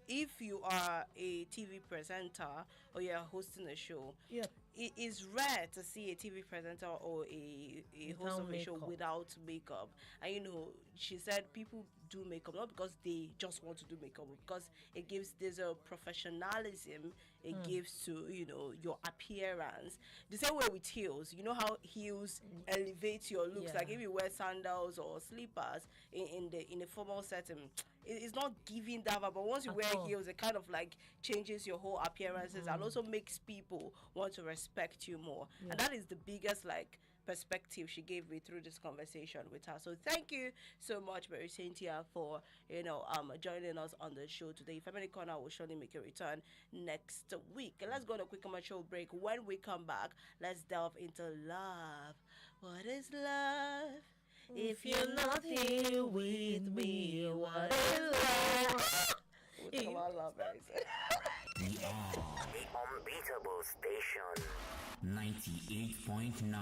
if you are a TV presenter or you're hosting a show, it is rare to see a TV presenter or a host of a show without makeup. And, you know, she said people do makeup not because they just want to do makeup, but because it gives this professionalism it gives to, you know, your appearance. The same way with heels. You know how heels elevate your looks. Like if you wear sandals or slippers in the formal setting, it's not giving that vibe, but once you wear heels, it kind of like changes your whole appearances and also makes people want to respect you more. And that is the biggest like perspective she gave me through this conversation with her. So thank you so much, Mary Cynthia, for, you know, joining us on the show today. Family Corner will surely make a return next week. And let's go on a quick commercial break. When we come back, let's delve into love. What is love? If you're not here with me, what is love? We'll talk about love, guys. We are the unbeatable station, 98.9.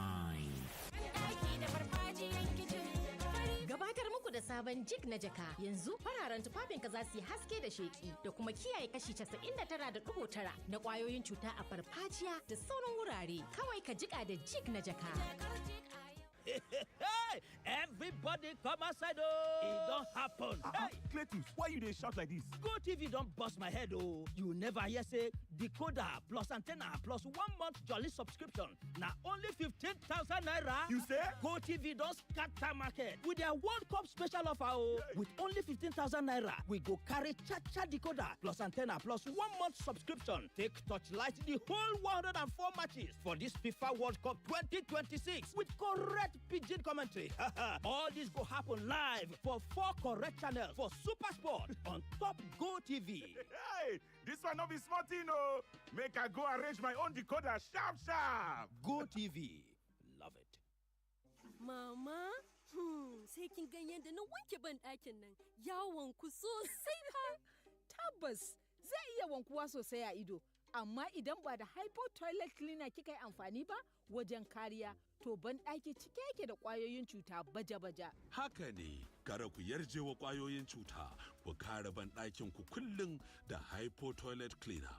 Gabatar muku da sabon jig na jaka yanzu fararen tufafinka za su yi haske da sheki da kuma kiyaye kashi 99.9 na kwayoyin cuta a farfajiya da sauran wurare. Kawai ka jika da jig na jaka. Hey, everybody come outside, oh! It don't happen. Hey, Cletus, why you dey shout like this? Go TV don't bust my head, oh! You never hear say decoder plus antenna plus 1 month jolly subscription. Now only 15,000 naira. You say? Go TV don't scatter market with their World Cup special offer, oh! With only 15,000 naira, we go carry cha-cha decoder plus antenna plus 1 month subscription. Take torchlight the whole 104 matches for this FIFA World Cup 2026 with correct pidgin commentary. All this go happen live for 4 correct channels for Super Sport on Top Go TV. Hey, this one not be smart, you know. Make I go arrange my own decoder sharp. Go TV. Love it. Mama, sai kin gan yadda na wanke ban ɗakin nan. Ya wanku sosai fa. Tabbas zai iya wankuwa sosai a ido. Amma idan ba da hypo toilet cleaner kika yi amfani ba wajen kariya, to ban ɗaki cike yake da ƙwayoyin cuta baja-baja. Haka ne, gara ku yarje wa ƙwayoyin cuta, ku kare ban ɗakin ku kullum da hypo toilet cleaner.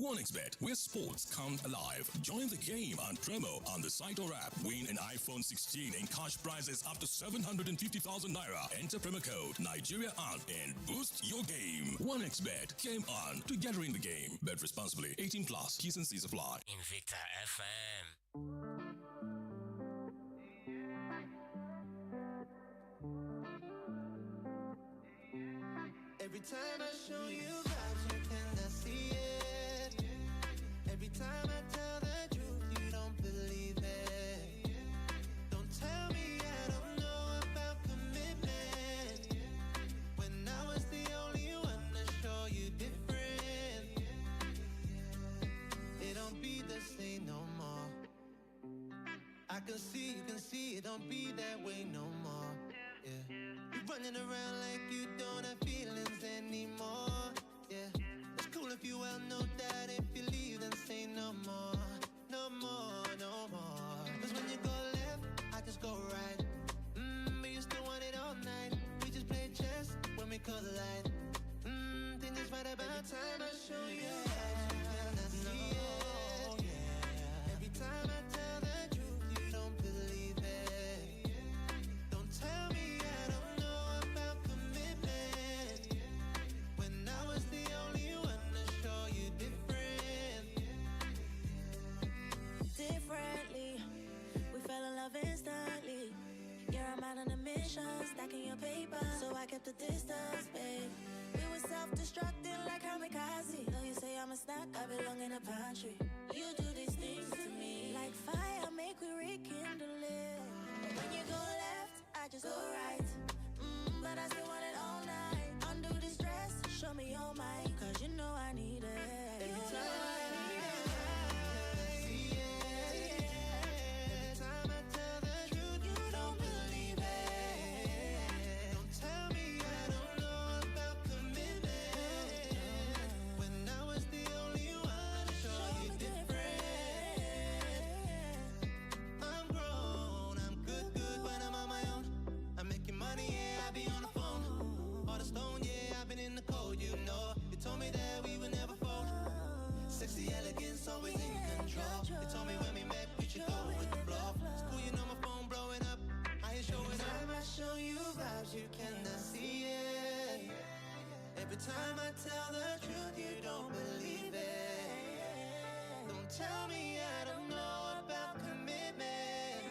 OneXBet, where sports come alive. Join the game and promo on the site or app. Win an iPhone 16 and cash prizes up to 750,000 naira. Enter promo code Nigeria on and boost your game. OneXBet, game on, together in the game. Bet responsibly. 18 plus. T's and C's apply. Invicta FM. Every time I show you vibes, you cannot see it. Every time I tell the truth, you don't believe it. Don't tell me I don't know about commitment, when I was the only one to show you different. It don't be the same no more. I can see, you can see, it don't be that way no more. Yeah. You're running around like you don't have feelings anymore. Yeah. It's cool if you well know that. If you leave, then say no more. No more, no more. Cause when you go left, I just go right. But you still want it all night. We just play chess when we collide. Think it's right about time I show you that you cannot see it. Every time I tell the truth, you don't believe it. Don't tell me I don't know about commitment, when I was the only one to show you different. Differently, we fell in love instantly. You're a man on a mission, stacking your paper, so I kept the distance, babe. We were self-destructing like kamikaze. Though you say I'm a snack, I belong in a pantry. You do these things to me like fire, make we rekindle it. But when you go left, I just go right. But I still want it all night. Undo the stress, show me your mind, cause you know I need it. Every time I need it. Sexy elegance, always in control. You told me when we met, we should go with the flow. It's cool, you know my phone blowing up. I ain't showing up. Every time I show you vibes, you cannot see it. Every time I tell the truth, you don't believe it. Don't tell me I don't know about commitment,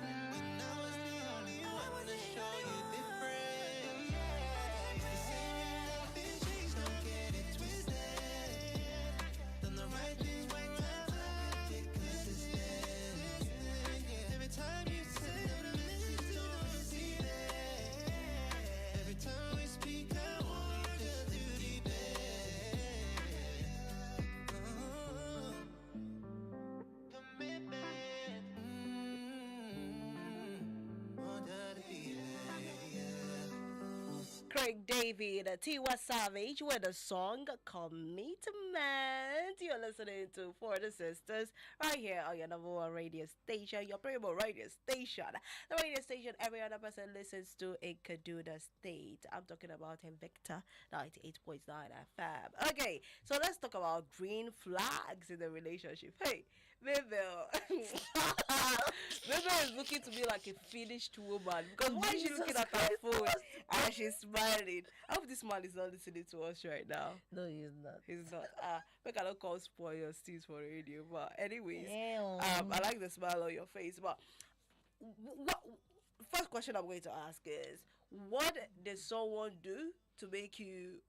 when I was the only one to show you different. It's the same in love and chase, don't get it twisted. Done the right things right time, I get consistent. Every time you send a message, don't receive it. Every time we speak, I want you just to be there. Commitment. Oh, daddy, yeah. Craig David, Tiwa Savage with a song Commitment. You're listening to For the Sisters right here on your number one radio station, your premium radio station, the radio station every other person listens to in Kaduna State. I'm talking about Invicta 98.9 FM. Okay, so let's talk about green flags in the relationship. Hey, Mabel. Mabel is looking to me like a finished woman, because why is she looking at her phone and she's smiling? I hope this man is not listening to us right now. No, he's not. He's not. Make I don't call spoil your steez for radio. But anyways, I like the smile on your face. But what first question I'm going to ask is, what did someone do to make you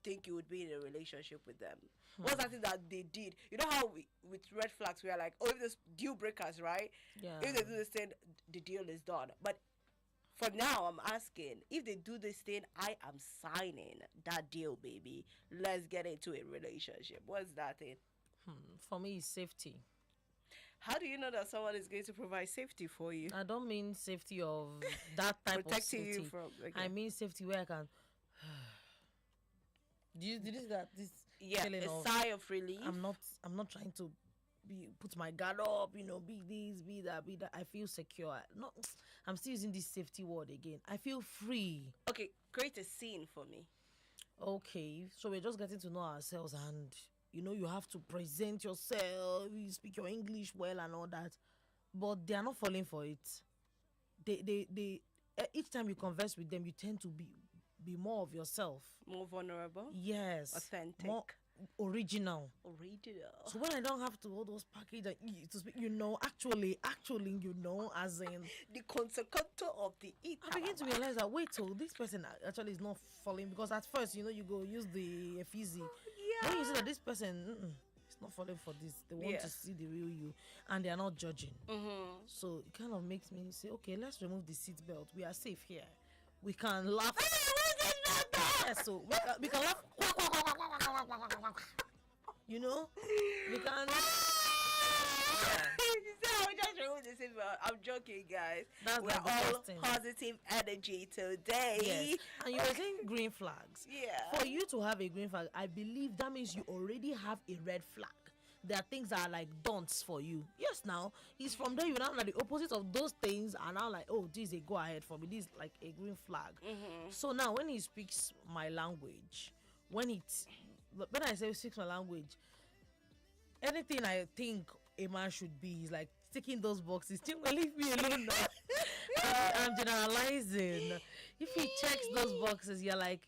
think you would be in a relationship with them? What's that thing that they did? You know how with red flags we are like, oh, if there's deal breakers, right? Yeah. If they do this thing, the deal is done. But for now, I'm asking, if they do this thing, I am signing that deal, baby. Let's get into a relationship. What's that thing? For me, it's safety. How do you know that someone is going to provide safety for you? I don't mean safety of that type of Protecting safety. you from. Okay. I mean safety where I can. Did you get this? Yeah, feeling a of, sigh of relief. I'm not trying to put my guard up. Be this, be that, be that. I feel secure. No, I'm still using this safety word again. I feel free. Okay, create a scene for me. Okay, so we're just getting to know ourselves, and You know, you have to present yourself, you speak your English well and all that. But they are not falling for it. They each time you converse with them, you tend to be more of yourself. More vulnerable. Yes. Authentic. More original. Original. So when I don't have to all those package and to speak, you know, actually, you know, as in the consequento of the eat. I begin to realize that wait, so this person actually is not falling, because at first, you know, you go use the Efizi. Yeah. When you see that this person is not falling for this, they want to see the real you, and they are not judging. So it kind of makes me say, okay, let's remove the seatbelt. We are safe here. We can laugh. Yes, so we can laugh. You know, we can. I'm joking, guys. We're all positive energy today. Yes. And you were saying green flags. Yeah. For you to have a green flag, I believe that means you already have a red flag. There are things that are like don'ts for you. Yes, now it's from there you now like the opposite of those things are now like, oh, this is a go ahead for me. This is like a green flag. So now when he speaks my language, when I say speaks my language, anything I think a man should be is like ticking those boxes. Leave me alone now. I'm generalizing. If he checks those boxes, you're like,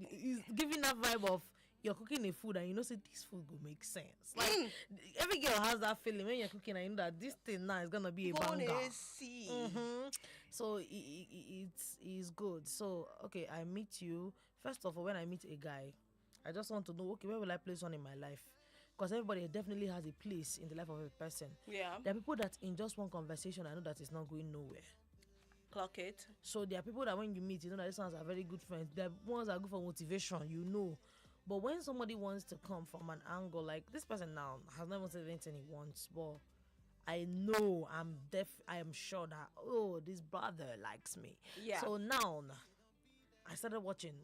he's giving that vibe of you're cooking a food and you know, say this food will make sense. Like every girl has that feeling when you're cooking and you know that this thing now is gonna be a banger. So it's good. So okay, I meet you. First of all, when I meet a guy, I just want to know, okay, where will I place one in my life? Because everybody definitely has a place in the life of a person. Yeah. There are people that in just one conversation, I know that it's not going nowhere. Clock it. So there are people that when you meet, you know that these ones are very good friends. There are ones that are good for motivation, you know. But when somebody wants to come from an angle, like this person now has never said anything he wants, but I know I am sure that, oh, this brother likes me. Yeah. So now I started watching.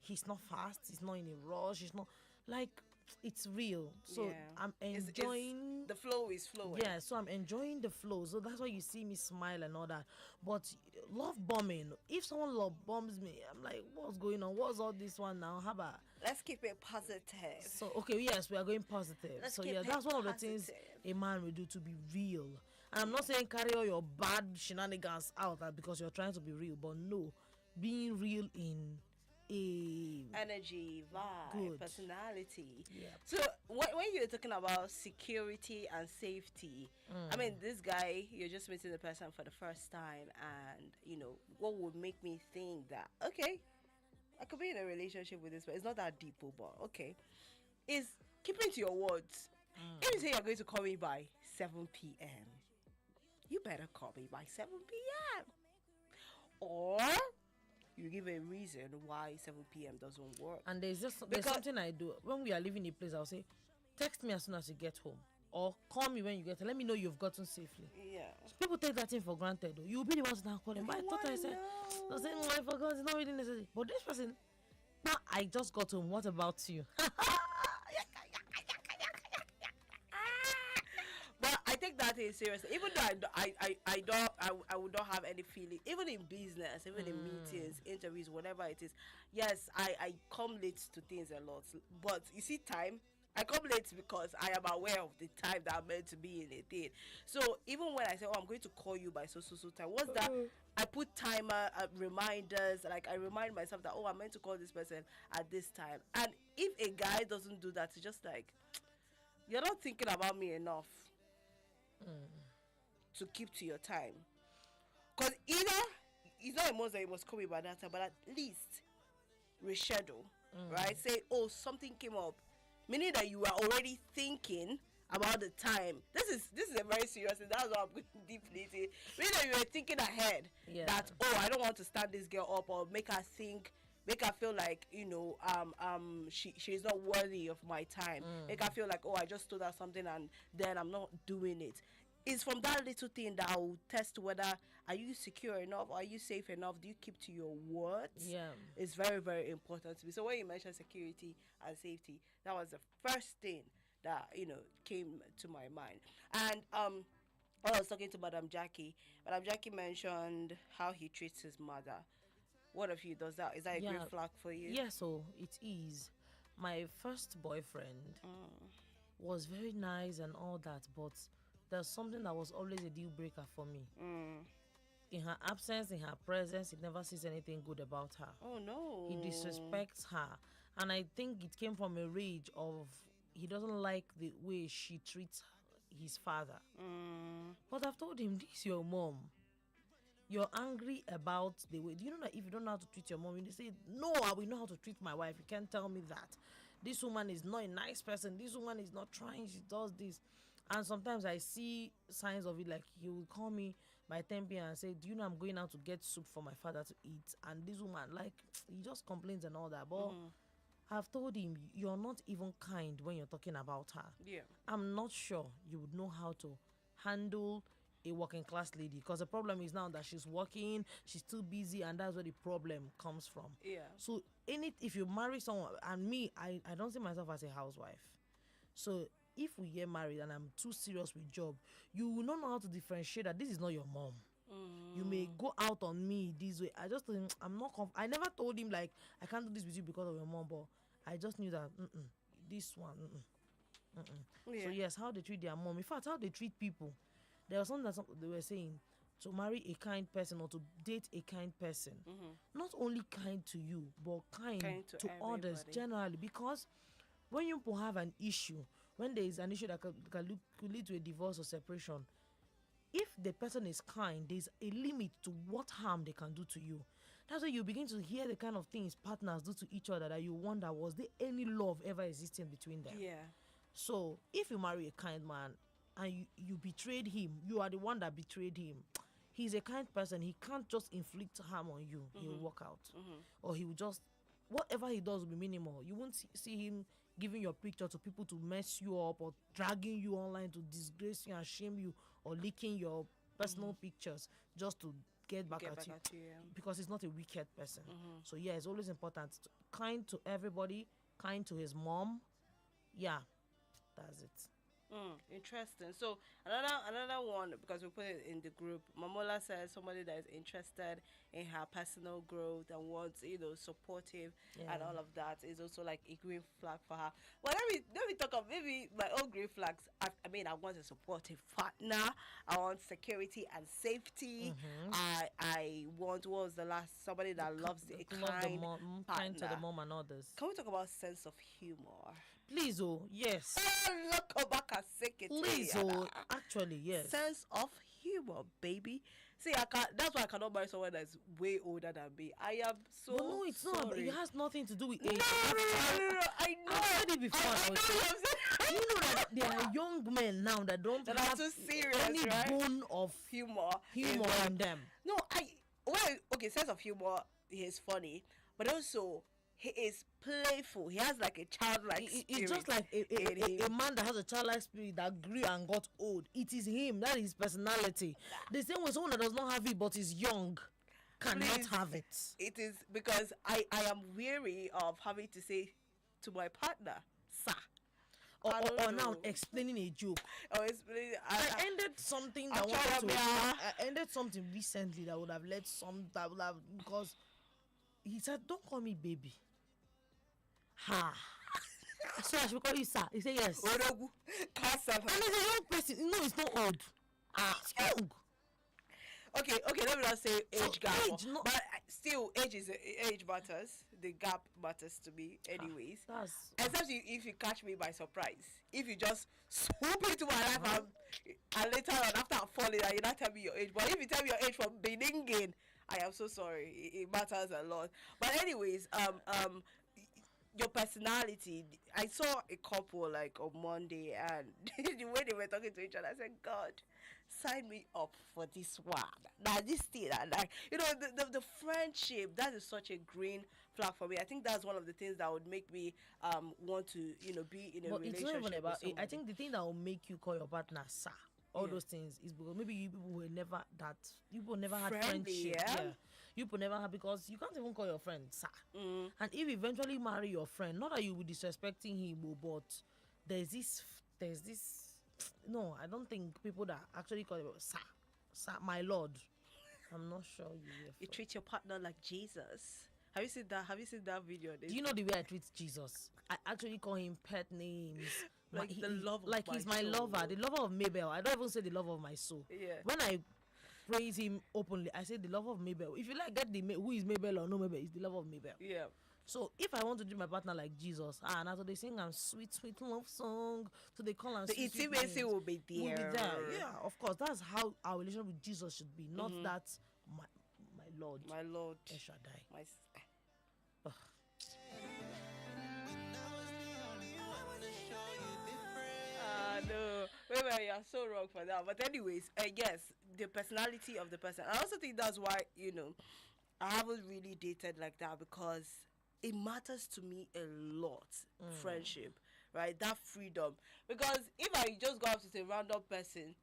He's not fast, he's not in a rush, he's not like it's real. So I'm enjoying the flow is flowing. Yeah, so I'm enjoying the flow. So that's why you see me smile and all that. But love bombing, if someone love bombs me, I'm like, what's going on? What's all this one now? How about let's keep it positive? So okay, yes, we are going positive. Let's so keep yeah, it that's one of the positive. things a man will do to be real. And I'm not saying carry all your bad shenanigans out because you're trying to be real, but no, being real in energy, vibe, personality. Yeah. So when you're talking about security and safety, I mean, this guy, you're just meeting the person for the first time, and you know what would make me think that okay, I could be in a relationship with this, but it's not that deep, but okay, is keeping to your words. If you say you're going to call me by 7 p.m., you better call me by 7 p.m. or you give a reason why 7 p.m. doesn't work. And there's something I do when we are leaving a place. I'll say, text me as soon as you get home, or call me when you get home. Let me know you've gotten safely. Yeah. People take that thing for granted. Though. You'll be the one to now call them. But I thought I said, I forgot. It's not really necessary. But this person, now I just got home. What about you? But I take that thing seriously. Even though I would not have any feeling. Even in business, even in meetings, interviews, whatever it is. Yes, I come late to things a lot. But you see, time. I come late because I am aware of the time that I'm meant to be in a thing. So even when I say, oh, I'm going to call you by so time, what's that? I put timer, reminders. Like I remind myself that, oh, I'm meant to call this person at this time. And if a guy doesn't do that, it's just like, you're not thinking about me enough to keep to your time. Because either it's not a must that you must call me by that time, but at least reschedule, right? Say, oh, something came up, meaning that you are already thinking about the time. This is a very serious thing. That's what I'm going deeply into. Meaning that you were thinking ahead that, oh, I don't want to stand this girl up or make her feel like, you know, she's not worthy of my time. Make her feel like, oh, I just told her something and then I'm not doing it. It's from that little thing that I will test whether are you secure enough, are you safe enough, do you keep to your words? Yeah. It's very, very important to me. So when you mentioned security and safety, that was the first thing that, you know, came to my mind. And I was talking to Madam Jackie. Madam Jackie mentioned how he treats his mother. What of you? Is that a great flag for you? Yeah, so it is. My first boyfriend was very nice and all that, but there's something that was always a deal breaker for me. In her absence, in her presence, he never sees anything good about her. Oh no. He disrespects her. And I think it came from a rage of he doesn't like the way she treats his father. But I've told him, this is your mom. You're angry about the way. Do you know that if you don't know how to treat your mom, you say, no, I will know how to treat my wife. You can't tell me that. This woman is not a nice person. This woman is not trying. She does this. And sometimes I see signs of it, like he will call me by 10 p.m. and say, do you know I'm going out to get soup for my father to eat? And this woman, like, he just complains and all that. But I've told him, you're not even kind when you're talking about her. Yeah. I'm not sure you would know how to handle a working class lady, because the problem is now that she's working, she's too busy, and that's where the problem comes from. Yeah. So if you marry someone, and me, I don't see myself as a housewife. So if we get married and I'm too serious with job, you will not know how to differentiate that this is not your mom. You may go out on me this way. I just think I'm not I never told him like I can't do this with you because of your mom, but I just knew that this one. Yeah. So yes, how they treat their mom. In fact, how they treat people. There was something that they were saying, to marry a kind person or to date a kind person, not only kind to you, but kind to others everybody. generally. Because when you have an issue, when there is an issue that could lead to a divorce or separation, if the person is kind, there's a limit to what harm they can do to you. That's why you begin to hear the kind of things partners do to each other that you wonder, was there any love ever existing between them? Yeah. So if you marry a kind man and you betrayed him, you are the one that betrayed him. He's a kind person. He can't just inflict harm on you. He will walk out. Or he will just, whatever he does will be minimal. You won't see him giving your picture to people to mess you up, or dragging you online to disgrace you and shame you, or leaking your personal pictures just to get back at you. Yeah. Because he's not a wicked person. So yeah, it's always important. Kind to everybody, kind to his mom. Yeah, that's it. Interesting. So another one, because we put it in the group. Mamola says somebody that is interested in her personal growth and wants, supportive and all of that is also like a green flag for her. Well, let me talk of maybe my own green flags. I want a supportive partner. I want security and safety. I want, what was the last, somebody that loves the kind kind to the mom and others. Can we talk about sense of humor? Please, yes. Please, actually, yes. Sense of humor, baby. See, that's why I cannot marry someone that's way older than me. I am so But no, it's sorry. not. It has nothing to do with age. No. I know. I've said it before. You know that there are young men now that don't That have are too serious, any right? bone of humor in them. No, sense of humor is funny, but also he is playful. He has like a childlike spirit. It's just like a man that has a childlike spirit that grew and got old. It is him. That is his personality. The same way someone that does not have it but is young cannot Please, have it. It is because I am weary of having to say to my partner, sir. Or now explaining a joke. Or explaining. I ended something that I ended something recently that would have led because he said, "Don't call me baby." Ha. So I should call you sir. He said yes. And it's a young person. No, it's not old. It's young. Okay, let me not say age gap. No. But still, age matters. The gap matters to me anyways. Except if you catch me by surprise. If you just swoop into my life and later on, after I'm falling, you not tell me your age. But if you tell me your age from beginning, I am so sorry. It matters a lot. But anyways, your personality. I saw a couple like on Monday, and the way they were talking to each other, I said, God, sign me up for this one. Now this thing, like the friendship, that is such a green flag for me. I think that's one of the things that would make me want to be in a relationship. It's not even about with I think the thing that will make you call your partner sir, all those things, is because maybe you people were never that. You people never had Friendly, friendship. yeah. You people never had, because you can't even call your friend sir. And if you eventually marry your friend, not that you will be disrespecting him, but there's this. No, I don't think people that actually call it sir, my lord. I'm not sure you treat your partner like Jesus. Have you seen that? Have you seen that video? Do you know the way I treat Jesus? I actually call him pet names. Like the love of like my he's my soul. lover, the lover of Mabel. I don't even say the lover of my soul. Yeah. When I praise him openly, I say the lover of Mabel. If you like, get who is Mabel or no Mabel, is the lover of Mabel. Yeah. So if I want to do my partner like Jesus, now so they sing a sweet, sweet love song, so they call and The intimacy will be there. Yeah, of course. That's how our relationship with Jesus should be, not that my Lord. My Lord. El Shaddai. My no. Wait, you're so wrong for that. But anyways, yes, the personality of the person. I also think that's why, I haven't really dated like that, because it matters to me a lot, friendship, right? That freedom. Because if I just go up to a random person,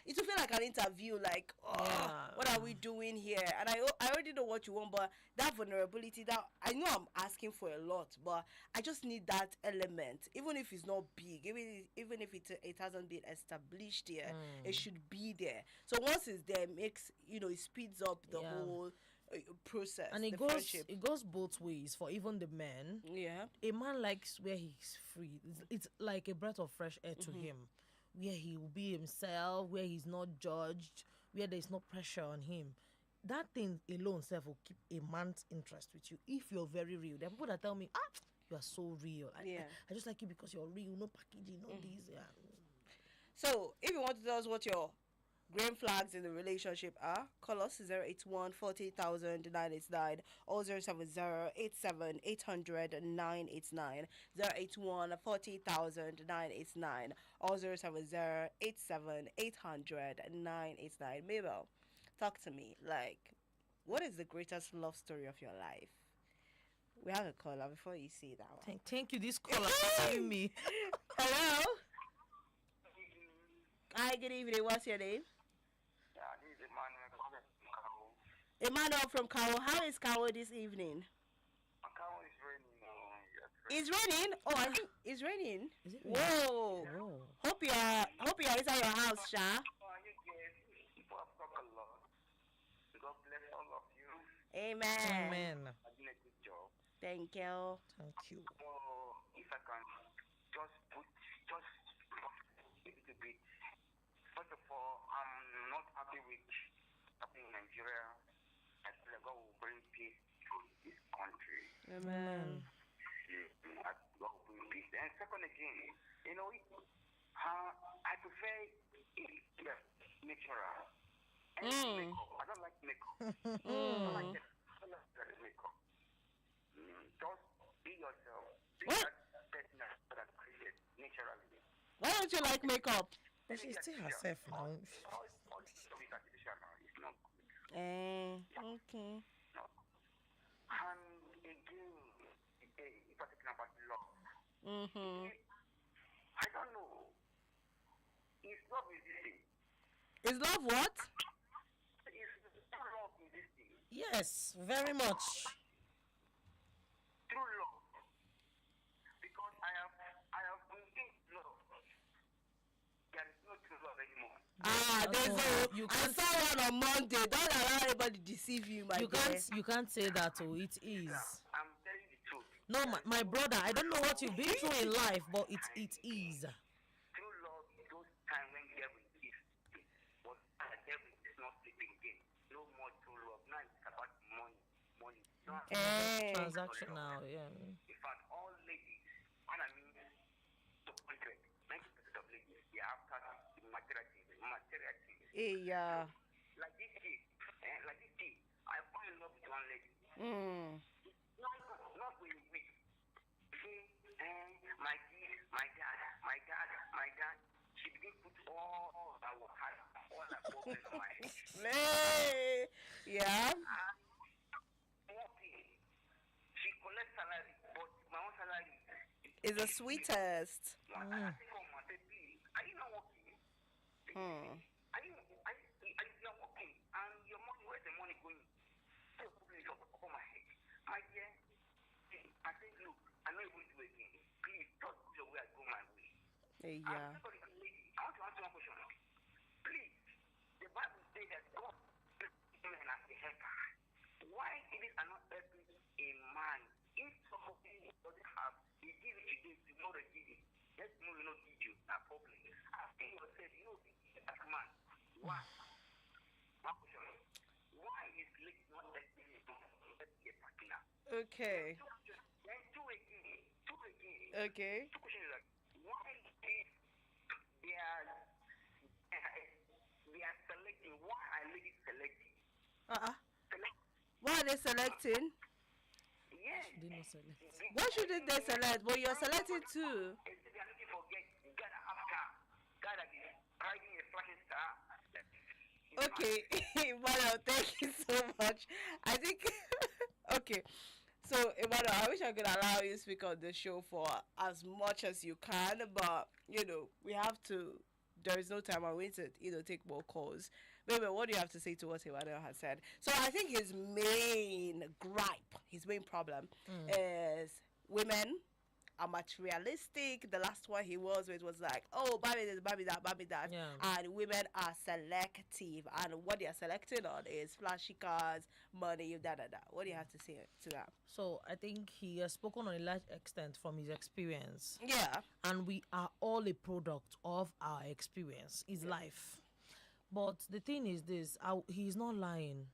it will feel like an interview, like, what are we doing here? And I already know what you want, but that vulnerability, that I know I'm asking for a lot, but I just need that element, even if it's not big, even if it hasn't been established here, it should be there. So once it's there, it speeds up the whole process. And it goes both ways for even the men. Yeah, a man likes where he's free. It's like a breath of fresh air to him, where he will be himself, where he's not judged, where there's no pressure on him. That thing alone self will keep a man's interest with you if you're very real. There are people that tell me, you are so real. I just like you because you're real, no packaging, no this. Yeah. So if you want to tell us what your green flags in the relationship are, call us 081 40,000 989 or 070 87 800 989, 081 40,000 989 or 070 87 800 989. Mabel, talk to me. Like, what is the greatest love story of your life? We have a caller before you see that one. Thank you. This caller seeing me. Hello. Hi, good evening. What's your name? Emmanuel from Kawo. How is Kawo this evening? Kawo is raining. It's raining? Oh, I think it's raining. Is it Whoa. raining? Oh. Hope you're inside your house, Sha. People have talked a lot. God bless all of you. Amen. Amen. You're doing a good job. Thank you. Thank you. So, if I can just a little bit. First of all, I'm not happy with happening in Nigeria. I feel like God will bring peace to this country. Amen. God will bring peace. And second again, I prefer natural. Makeup. I don't like makeup. I don't like makeup. Just be yourself. Be that person that created naturally. Why don't you like makeup? But she's still herself now. All this stuff is artificial now. It's not good. Okay. No. And again, if I'm talking about love, I don't know. Is love existing? Is love what? Is love existing? Yes, very much. True love. Because I have been in love. There is no true love anymore. I saw one on Monday. Don't allow anybody deceive you, my dear. You can't say that. Oh, it is. I'm telling the truth. No, my brother. I don't know what you've been through in life, but it is. True love is those times when devil is but devil is not sleeping again. No more true love. Now it's about money. Transaction now, yeah. In fact, all ladies, and I mean, 90% of ladies, they are after the material things. Yeah. Like this day, I fall in love with one lady. Not with weak. Say, my dad. She began to put all our heart, all our problems in my head. Yeah. Okay. She collects salary, but my own salary Is the sweetest. I think I say, please, are you not working? Are you not working? And your money, where's the money going? So put it upon my head. My dear, I say, look, I know you will do it again. Please, just go your way, I go my way. Yeah. I want to answer one question. Please, the Bible says that God is men as a helper. Why it is not helping man, if somebody doesn't have, he give it today, tomorrow give it. Next month, you know, give you a problem. Asking yourself, you know, as a man, why? One question. Why is late not letting you get partner? Okay. Then two again. Okay. Two questions like, why if they are selecting, why are ladies selecting? Why are they selecting? Yes. They not select. Why shouldn't they select? But you're selecting too. If they are looking for guy that have car, guy that is riding a flashing star. Okay, Emmanuel, thank you so much. I think, okay. So, Emmanuel, I wish I could allow you to speak on the show for as much as you can, but, you know, we have to, there is no time. I wait to, take more calls. Baby, what do you have to say to what Emmanuel has said? So, I think his main gripe, his main problem is women are materialistic. The last one he was with was like, oh, buy me this, buy me that, buy me that. Yeah. And women are selective. And what they are selecting on is flashy cars, money, da da da. What do you have to say to that? So I think he has spoken on a large extent from his experience. Yeah. And we are all a product of our experience. It's life. But the thing is this, he's not lying.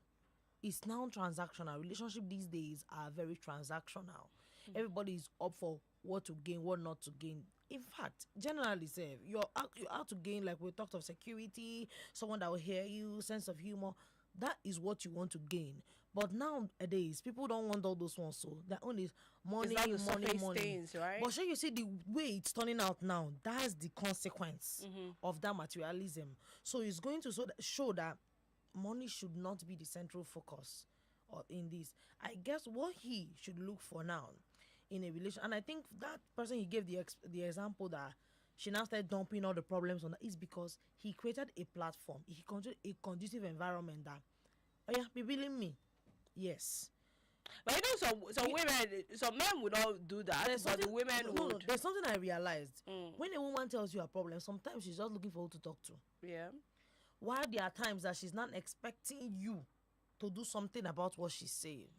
It's now transactional. Relationship these days are very transactional. Everybody is up for what to gain, what not to gain. In fact, generally, say you're out to gain, like we talked of security, someone that will hear you, sense of humor. That is what you want to gain. But nowadays, people don't want all those ones. So their own is money, It's not the money, surface money. things, right? But sure, you see the way it's turning out now. That's the consequence of that materialism. So it's going to show that money should not be the central focus in this. I guess what he should look for now in a relation, and I think that person he gave the example that she now started dumping all the problems on that is because he created a platform. He created a conducive environment that, oh yeah, be billing me. Yes. But you know, some women, some men would not do that, but the women would. There's something I realized. When a woman tells you a problem, sometimes she's just looking for who to talk to. Yeah. While there are times that she's not expecting you to do something about what she's saying.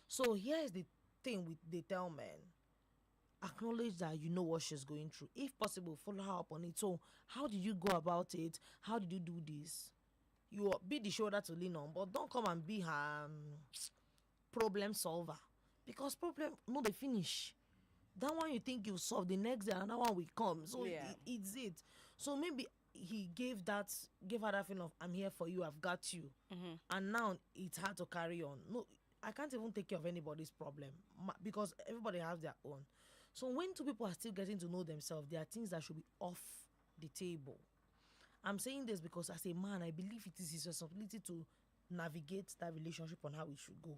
So here's the thing they tell men. Acknowledge that you know what she's going through. If possible, follow her up on it. So how did you go about it? How did you do this? You be the shoulder to lean on, but don't come and be her problem solver. Because problem, no, they finish. That one you think you solve, the next day another one will come. So Yeah. it's it. So maybe he gave her that feeling of, I'm here for you, I've got you. And now it's hard to carry on. No, I can't even take care of anybody's problem because everybody has their own. So when two people are still getting to know themselves, there are things that should be off the table. I'm saying this because as a man, I believe it is his responsibility to navigate that relationship on how it should go.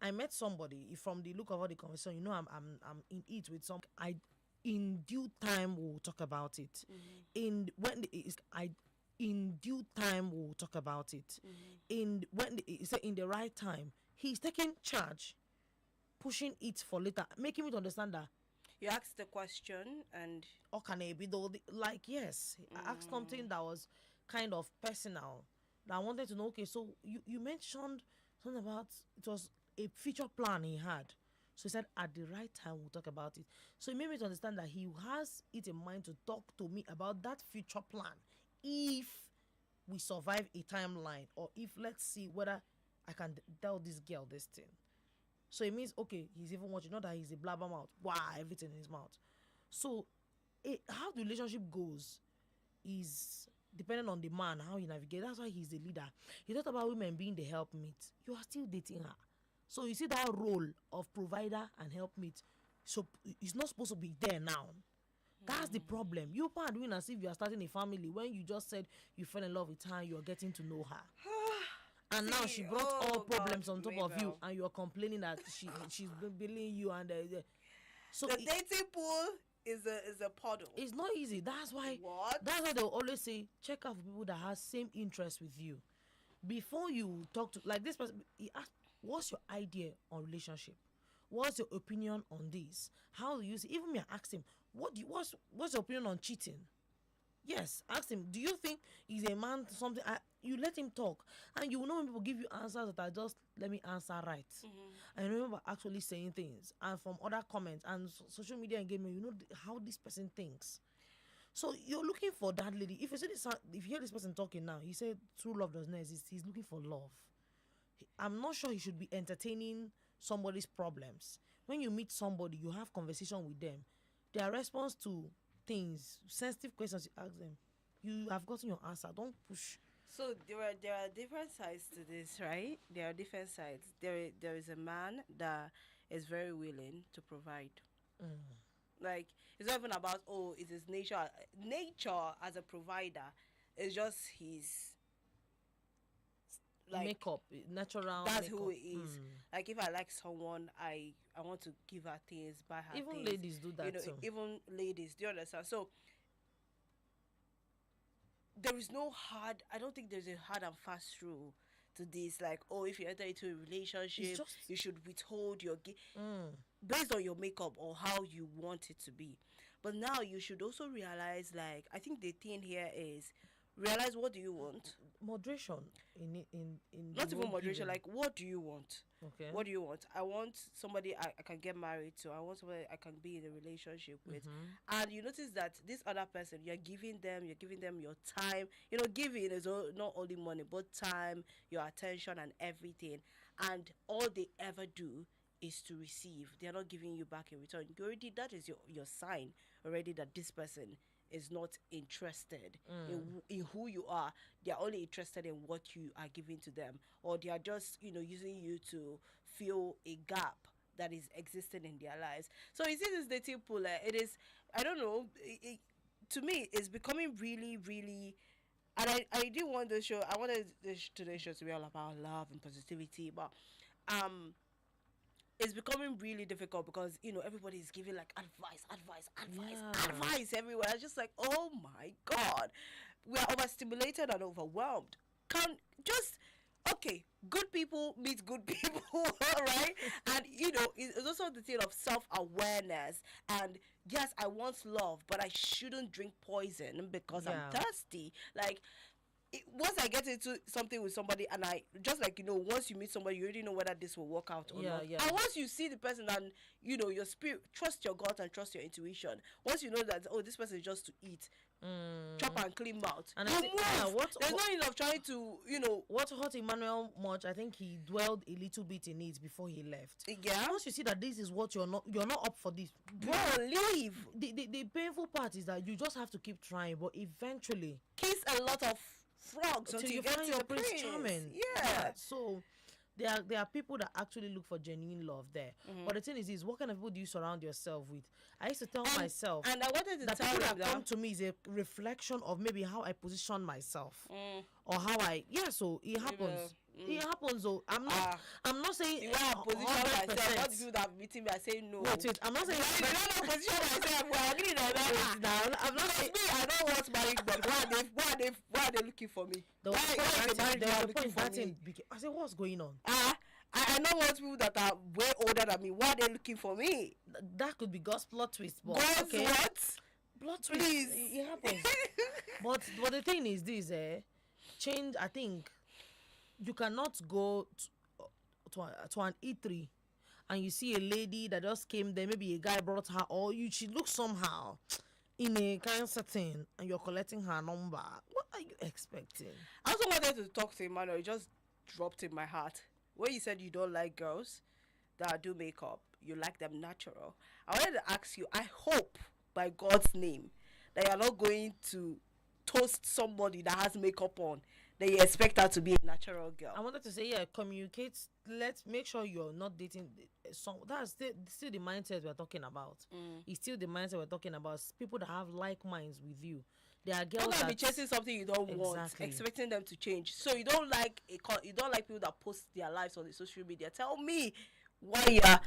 I met somebody from the look of all the conversation. You know, I'm in it with some. In due time we'll talk about it. In due time we'll talk about it. In the right time, he's taking charge, pushing it for later, making me to understand that. You asked the question and... Or can it be though? Like, yes. I asked something that was kind of personal. That I wanted to know, okay, so you mentioned something about, it was a future plan he had. So he said, at the right time, we'll talk about it. So it made me to understand that he has it in mind to talk to me about that future plan. If we survive a timeline, or if, let's see whether I can tell this girl this thing. So it means, okay, he's even watching, not that he's a blabbermouth. Wow, everything in his mouth. So how the relationship goes is depending on the man, how he navigates. That's why he's the leader. He talked about women being the helpmate. You are still dating her. So you see that role of provider and helpmate. So it's not supposed to be there now. That's the problem. You are doing as if you are starting a family when you just said you fell in love with her and you are getting to know her. And now she brought all problems on top of you, and you're complaining that she's been billing you and so the dating pool is a puddle. It's not easy. That's why they'll always say check out for people that have same interests with you. Before you talk to like this person, he asked, what's your idea on relationship? What's your opinion on this? How do you see? Even me, I asked him, what's your opinion on cheating? Yes, ask him, do you think he's a man something? You let him talk, and you will know when people give you answers that are just let me answer right. I remember actually saying things, and from other comments and social media engagement, how this person thinks. So you're looking for that lady. If you see this, if you hear this person talking now, he said true love does not exist. He's looking for love. I'm not sure he should be entertaining somebody's problems. When you meet somebody, you have conversation with them. Their response to things, sensitive questions, you ask them, you have gotten your answer. Don't push. So there are different sides to this, right? There are different sides. There is a man that is very willing to provide. Like, it's not even about, it's his nature. Nature as a provider is just his, like, makeup, natural. That's makeup. who he is. Like, if I like someone, I want to give her things, buy her Even things. ladies do that too. Even ladies, do you understand? So there is no I don't think there's a hard and fast rule to this. Like, if you enter into a relationship, you should withhold your based on your makeup or how you want it to be. But now you should also realize, like, I think the thing here is realize, what do you want? Moderation in not the even word moderation. given. Like, what do you want? Okay. What do you want? I want somebody I can get married to. I want somebody I can be in a relationship with. And you notice that this other person, you're giving them your time. Giving is not only money, but time, your attention, and everything. And all they ever do is to receive. They're not giving you back in return. That is your sign already that this person is not interested in who you are. They are only interested in what you are giving to them, or they are just using you to fill a gap that is existing in their lives. So you see this dating pool, it is, I don't know, to me it's becoming really, really, and I didn't want the show, I wanted today's show to be all about love and positivity, but it's becoming really difficult because everybody is giving like advice everywhere. It's just like, oh my God, we are overstimulated and overwhelmed. Good people meet good people, right? And it's also the thing of self-awareness. And yes, I want love, but I shouldn't drink poison because I'm thirsty. Like, once I get into something with somebody, and I just like once you meet somebody, you already know whether this will work out or not. And once you see the person, and your spirit, trust your gut and trust your intuition. Once you know that this person is just to eat, chop and clean mouth, and you move. There's no need of trying to what hurt Emmanuel much. I think he dwelled a little bit in it before he left. Yeah. Once you see that this is what you're not up for this, bro, leave. The painful part is that you just have to keep trying, but eventually kiss a lot of frogs until you find your Prince Charming. Yeah. So there are people that actually look for genuine love there. But the thing is what kind of people do you surround yourself with? I used to tell myself, and I wanted to that tell people him that come to me is a reflection of maybe how I position myself or how so it happens. It happens. So I'm not saying the way I position myself. What people that have meeting me, I say no. Wait, I'm not saying I don't position myself. Well, I'm not saying me. I don't want married, but why are they looking for me? Why is the married man looking for me? I said, what's going on? I know what people that are way older than me. Why are they looking for me? That could be God's plot twist. But God's what? Plot twist. Please. It happens. but the thing is this, change. I think you cannot go to an E3 and you see a lady that just came there. Maybe a guy brought her, or she looks somehow in a kind of setting, and you're collecting her number. What are you expecting? I also wanted to talk to Emmanuel. It just dropped in my heart. When you said you don't like girls that do makeup, you like them natural. I wanted to ask you, I hope by God's name that you're not going to toast somebody that has makeup on, that you expect her to be a natural girl. I wanted to say, communicate. Let's make sure you're not dating that's still the mindset we're talking about. It's still the mindset we're talking about. People that have like minds with you. There are girls that be chasing something you don't want, expecting them to change. So you don't like people that post their lives on the social media. Tell me why you are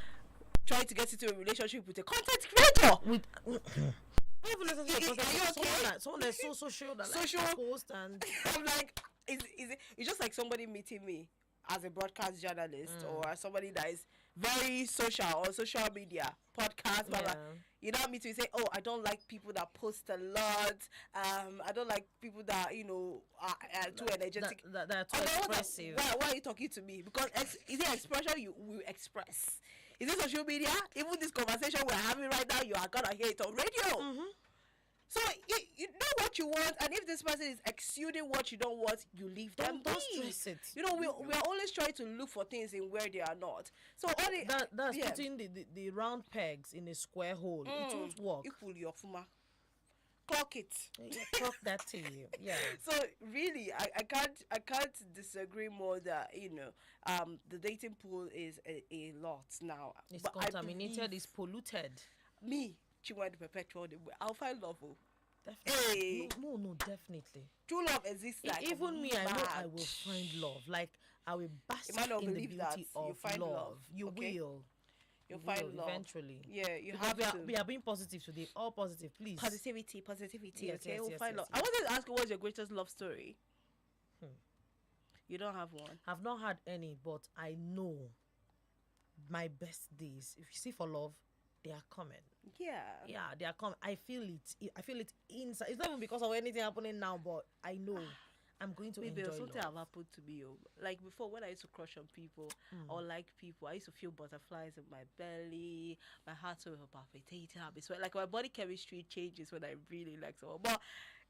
trying to get into a relationship with a content creator. Someone that's so social that social post and I'm like, it's just like somebody meeting me as a broadcast journalist or as somebody that is very social on social media, podcast, blah, blah. Yeah. You know me to say, oh, I don't like people that post a lot. I don't like people that are too energetic. That are too Okay, expressive. Why are you talking to me? Because is it expression you will express? Is it social media? Even this conversation we're having right now, you are gonna hear it on radio. Mm-hmm. So you know what you want, and if this person is exuding what you don't want, you leave them Don't be. stress it. You know, we are always trying to look for things in where they are not. So all the That's yeah. putting the round pegs in a square hole. It won't work. Equal your fuma. Clock it. Yeah, clock that to you. Yeah. So really, I can't disagree more that the dating pool is a lot now. It's But I contaminated, believe it's polluted. Me, Chiwadi Perpetual, I'll find love. Oh. Definitely. Hey. No, definitely. True love exists. Like Even me, I know I mad. will find love. Like I will bask might not in the believe beauty that. You of find love. love, You okay? will. You'll You find will love eventually. Yeah, you Because have we are, to. we are being positive today. All positive, please. Positivity. Yes, Okay, yes, we'll yes, find yes, love. yes. I wanted to ask you, what's your greatest love story? Hmm. You don't have one. I've not had any, but I know my best days. If you see for love, they are coming. Yeah. Yeah, they are coming. I feel it. I feel it inside. It's not even because of anything happening now, but I know I'm going to Maybe enjoy something love. have happened to me. Like before, when I used to crush on people or like people, I used to feel butterflies in my belly. My heart was palpitating. I'll be sweating. Like my body chemistry changes when I really like someone. But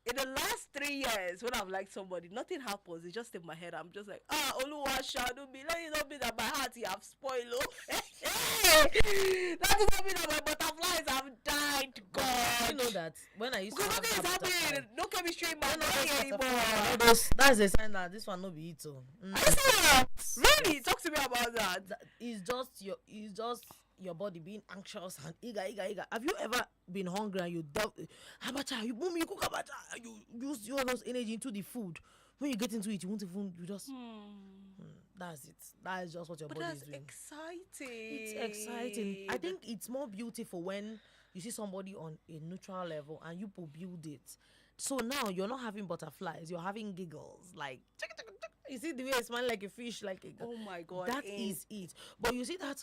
in the last 3 years, when I've liked somebody, nothing happens. It's just in my head. I'm just like, Oluwa shadow me. Let it not be that my heart you have spoiled. Oh. Hey! That does not mean that my butterflies have died. God. You know that when I used to Because have nothing is that butterfly, happening. No chemistry in my when I body was anymore. that's a sign that this one no be it. Oh. Really? Talk to me about that. It's just your body being anxious and eager. Have you ever been hungry and you abacha, you boom, you cook abacha, you use all those energy into the food. When you get into it, you won't even, you just that's it. That is just what your But body that's is doing. exciting. It's exciting. I think it's more beautiful when you see somebody on a neutral level and you build it. So now you're not having butterflies, you're having giggles. Like, you see the way I smile like a fish, like a, oh my God. that is it. But you see that,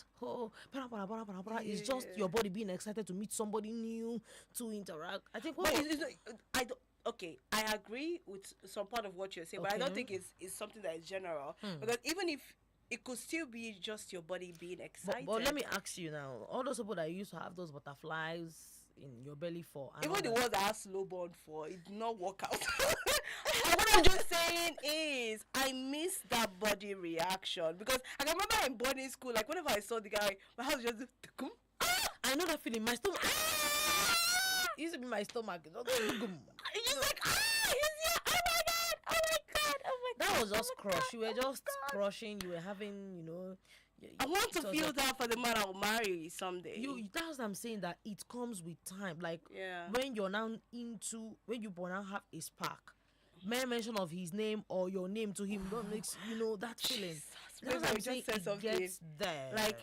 it's just your body being excited to meet somebody new, to interact. I think But I don't. Okay, I agree with some part of what you're saying, but I don't Okay. think it's something that is general. Because even if it could still be just your body being excited. But let me ask you now, all those people that used to have those butterflies in your belly for, and Even all the that, ones that have slow burn for, it did not work out. And what I'm just saying is, I miss that body reaction. Because I can remember in boarding school, like whenever I saw the guy, my house just do, I know that feeling. My stomach. It used to be my stomach. it's just like, he's here. Oh my God. That was just crush. You were just crushing. You were having, I want to it was feel like- that for the man I will marry someday. That's what I'm saying, that it comes with time. Like Yeah. when you're now when you now have a spark, mere mention of his name or your name to him don't makes that feeling. That's Maybe what I I'm just saying. said It something. gets there. Like,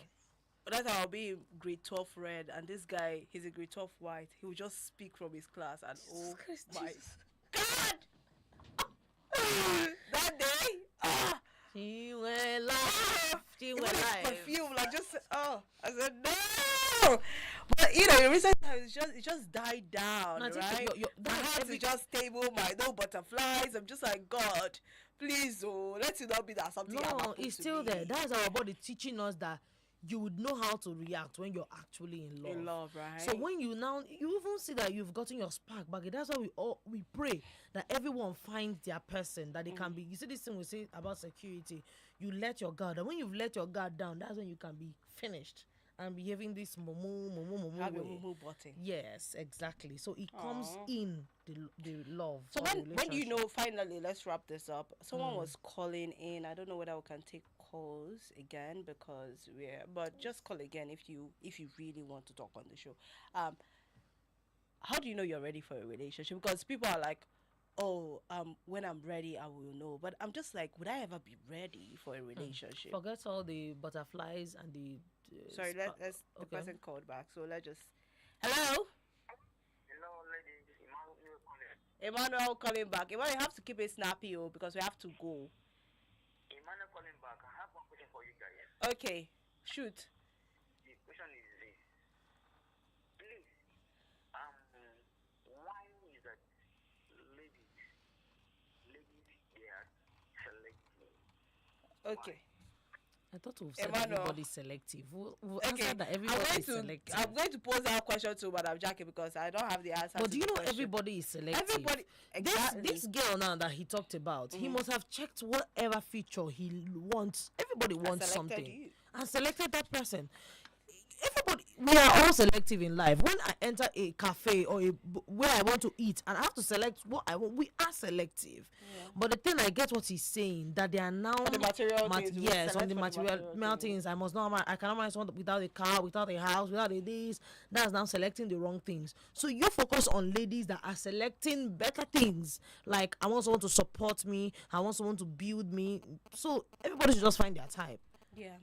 that's how I'll be in grade 12 red, and this guy, he's a grade 12 white. He will just speak from his class, and oh my God! That day, she went live. She it went was live. perfume, like just I said no. But in recent times, it just died down, No, I think right? that My heart every- is just stable. No butterflies. I'm just like, God, please, let it not be that something. have No, happened it's to still me. there. That's our body teaching us that you would know how to react when you're actually in love. In love, right? So when you even see that you've gotten your spark back, that's why we pray that everyone finds their person, that they can be. You see this thing we say about security. You let your guard, and when you've let your guard down, that's when you can be finished and behaving this momo Have your way. mumu button. Yes, exactly. So it comes Aw. in the love. So or the when you know, relationship. finally, let's wrap this up. Someone Mm. was calling in. I don't know whether we can take calls again because but just call again if you really want to talk on the show. How do you know you're ready for a relationship? Because people are like, oh, when I'm ready, I will know. But I'm just like, would I ever be ready for a relationship? Forget all the butterflies and the. Sorry, spark- let's the okay. person called back. So let's just. Hello, Hello, lady. Emmanuel calling. Emmanuel calling back. Emmanuel, you have to keep it snappy, because we have to go. Emmanuel calling back. I have one question for you guys. Okay, shoot. Okay. I thought we've said Emmanuel. everybody's selective. We'll Okay, answer that everybody is selective. I'm going to pose that question to Madam Jackie because I don't have the answer. But to do you the know question. everybody is selective? Everybody, exactly. This girl now that he talked about, he must have checked whatever feature he wants. Everybody wants selected something you. and selected that person. Everybody, we are all selective in life. When I enter a cafe or where I want to eat and I have to select what I want, we are selective. But the thing, I get what he's saying, that they are now On the material things, we yes, select on the for material things. I must not I cannot manage someone without a car, without a house, without a this. That's now selecting the wrong things. So you focus on ladies that are selecting better things. Like, I want someone to support me, I want someone to build me. So everybody should just find their type. Yeah.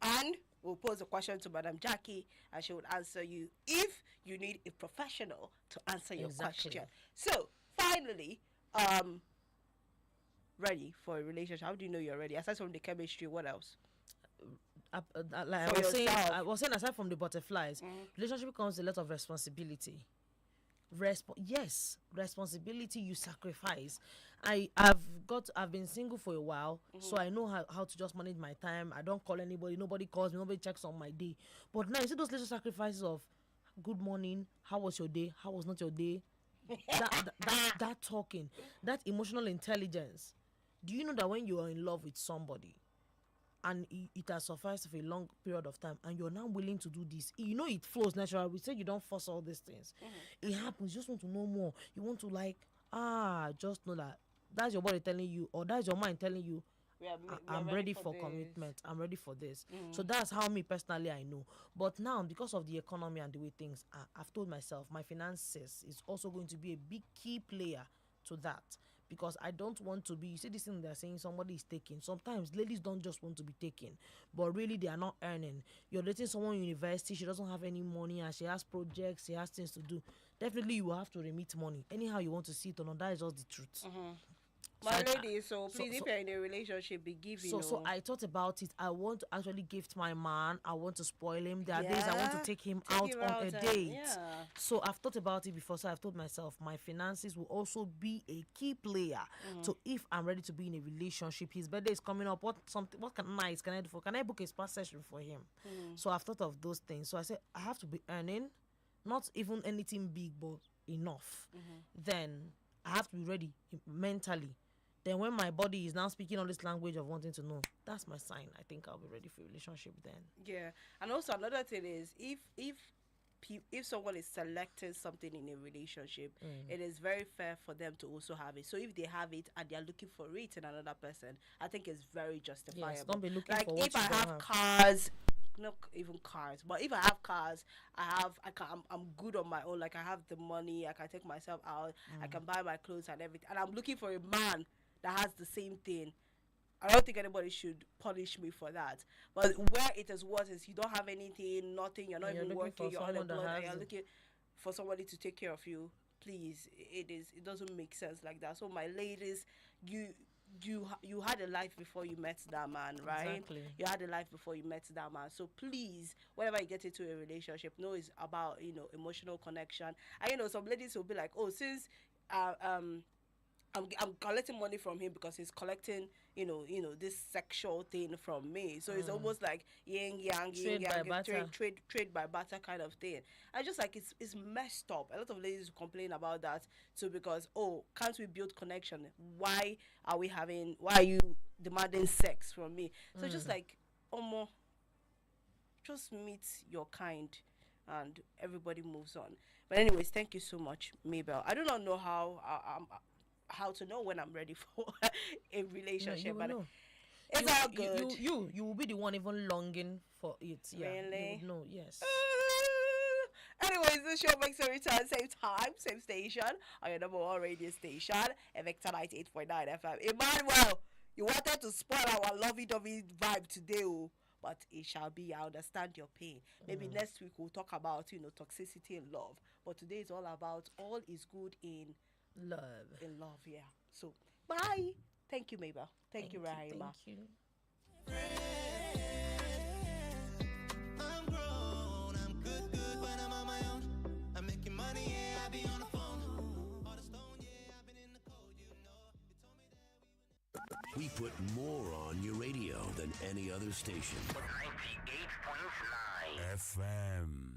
And we'll pose a question to Madam Jackie and she would answer you if you need a professional to answer your question. So finally, ready for a relationship. How do you know you're ready? Aside from the chemistry, what else? Like I was saying, aside from the butterflies, relationship comes with a lot of responsibility. Responsibility you sacrifice. I've been single for a while, so I know how to just manage my time. I don't call anybody, nobody calls me, nobody checks on my day. But now you see those little sacrifices of good morning, how was your day, how was not your day, that talking, that emotional intelligence. Do you know that when you are in love with somebody and it has sufficed for a long period of time and you're now willing to do this, you know it flows naturally. We say you don't force all these things. It happens. You just want to know more. You want to just know that that's your body telling you, or that's your mind telling you, I'm ready for commitment. I'm ready for this. So that's how me personally I know. But now, because of the economy and the way things are, I've told myself my finances is also going to be a big key player to that. Because I don't want to be, you see this thing they're saying somebody is taking. Sometimes ladies don't just want to be taken, but really they are not earning. You're dating someone in university, she doesn't have any money and she has projects, she has things to do. Definitely you will have to remit money. Anyhow you want to see it or not, that is just the truth. My lady, so please, if you're in a relationship, be giving. So I thought about it. I want to actually gift my man. I want to spoil him. There are days I want to take him out on a date. So I've thought about it before. So I've told myself my finances will also be a key player. So if I'm ready to be in a relationship, his birthday is coming up. What can I do for? Can I book a spa session for him? So I've thought of those things. So I said I have to be earning, not even anything big, but enough. Then I have to be ready mentally. Then when my body is now speaking all this language of wanting to know, that's my sign. I think I'll be ready for a relationship then. Yeah. And also another thing is if someone is selecting something in a relationship, it is very fair for them to also have it. So if they have it and they're looking for it in another person, I think it's very justifiable. Yes, don't be looking like for what if you I don't have cars, not even cars, but if I have cars, I'm good on my own. Like I have the money, I can take myself out, I can buy my clothes and everything, and I'm looking for a man that has the same thing. I don't think anybody should punish me for that. But where it is worse is you don't have anything, nothing, you're not even working, you're unemployed, and you're looking for somebody to take care of you. Please, it doesn't make sense like that. So my ladies, you had a life before you met that man, right? Exactly. You had a life before you met that man. So please, whenever you get into a relationship, know it's about, emotional connection. And some ladies will be like, oh, since I'm collecting money from him because he's collecting, this sexual thing from me. So it's almost like yin yang, trade by barter kind of thing. I just like it's messed up. A lot of ladies complain about that too because can't we build connection? Why are you demanding sex from me? So just like just meet your kind and everybody moves on. But anyways, thank you so much, Mabel. I do not know how to know when I'm ready for a relationship. Yeah, but it's all good. You will be the one even longing for it. Yeah, really? No, yes. Anyways, this show makes a return, same time, same station, on your number one radio station, Vector 98.9 FM. Emmanuel, you wanted to spoil our lovey-dovey vibe today, but it shall be. I understand your pain. Maybe next week we'll talk about, toxicity and love. But today is all about all is good in love. In love, yeah. So, bye. Thank you, Mabel. Thank you, Rahima. Thank you. I'm grown, I'm good, when I'm on my own. I'm making money, yeah, I be on the phone. All the stone, yeah, I've been in the cold, you told me that we We put more on your radio than any other station. 98.9 FM.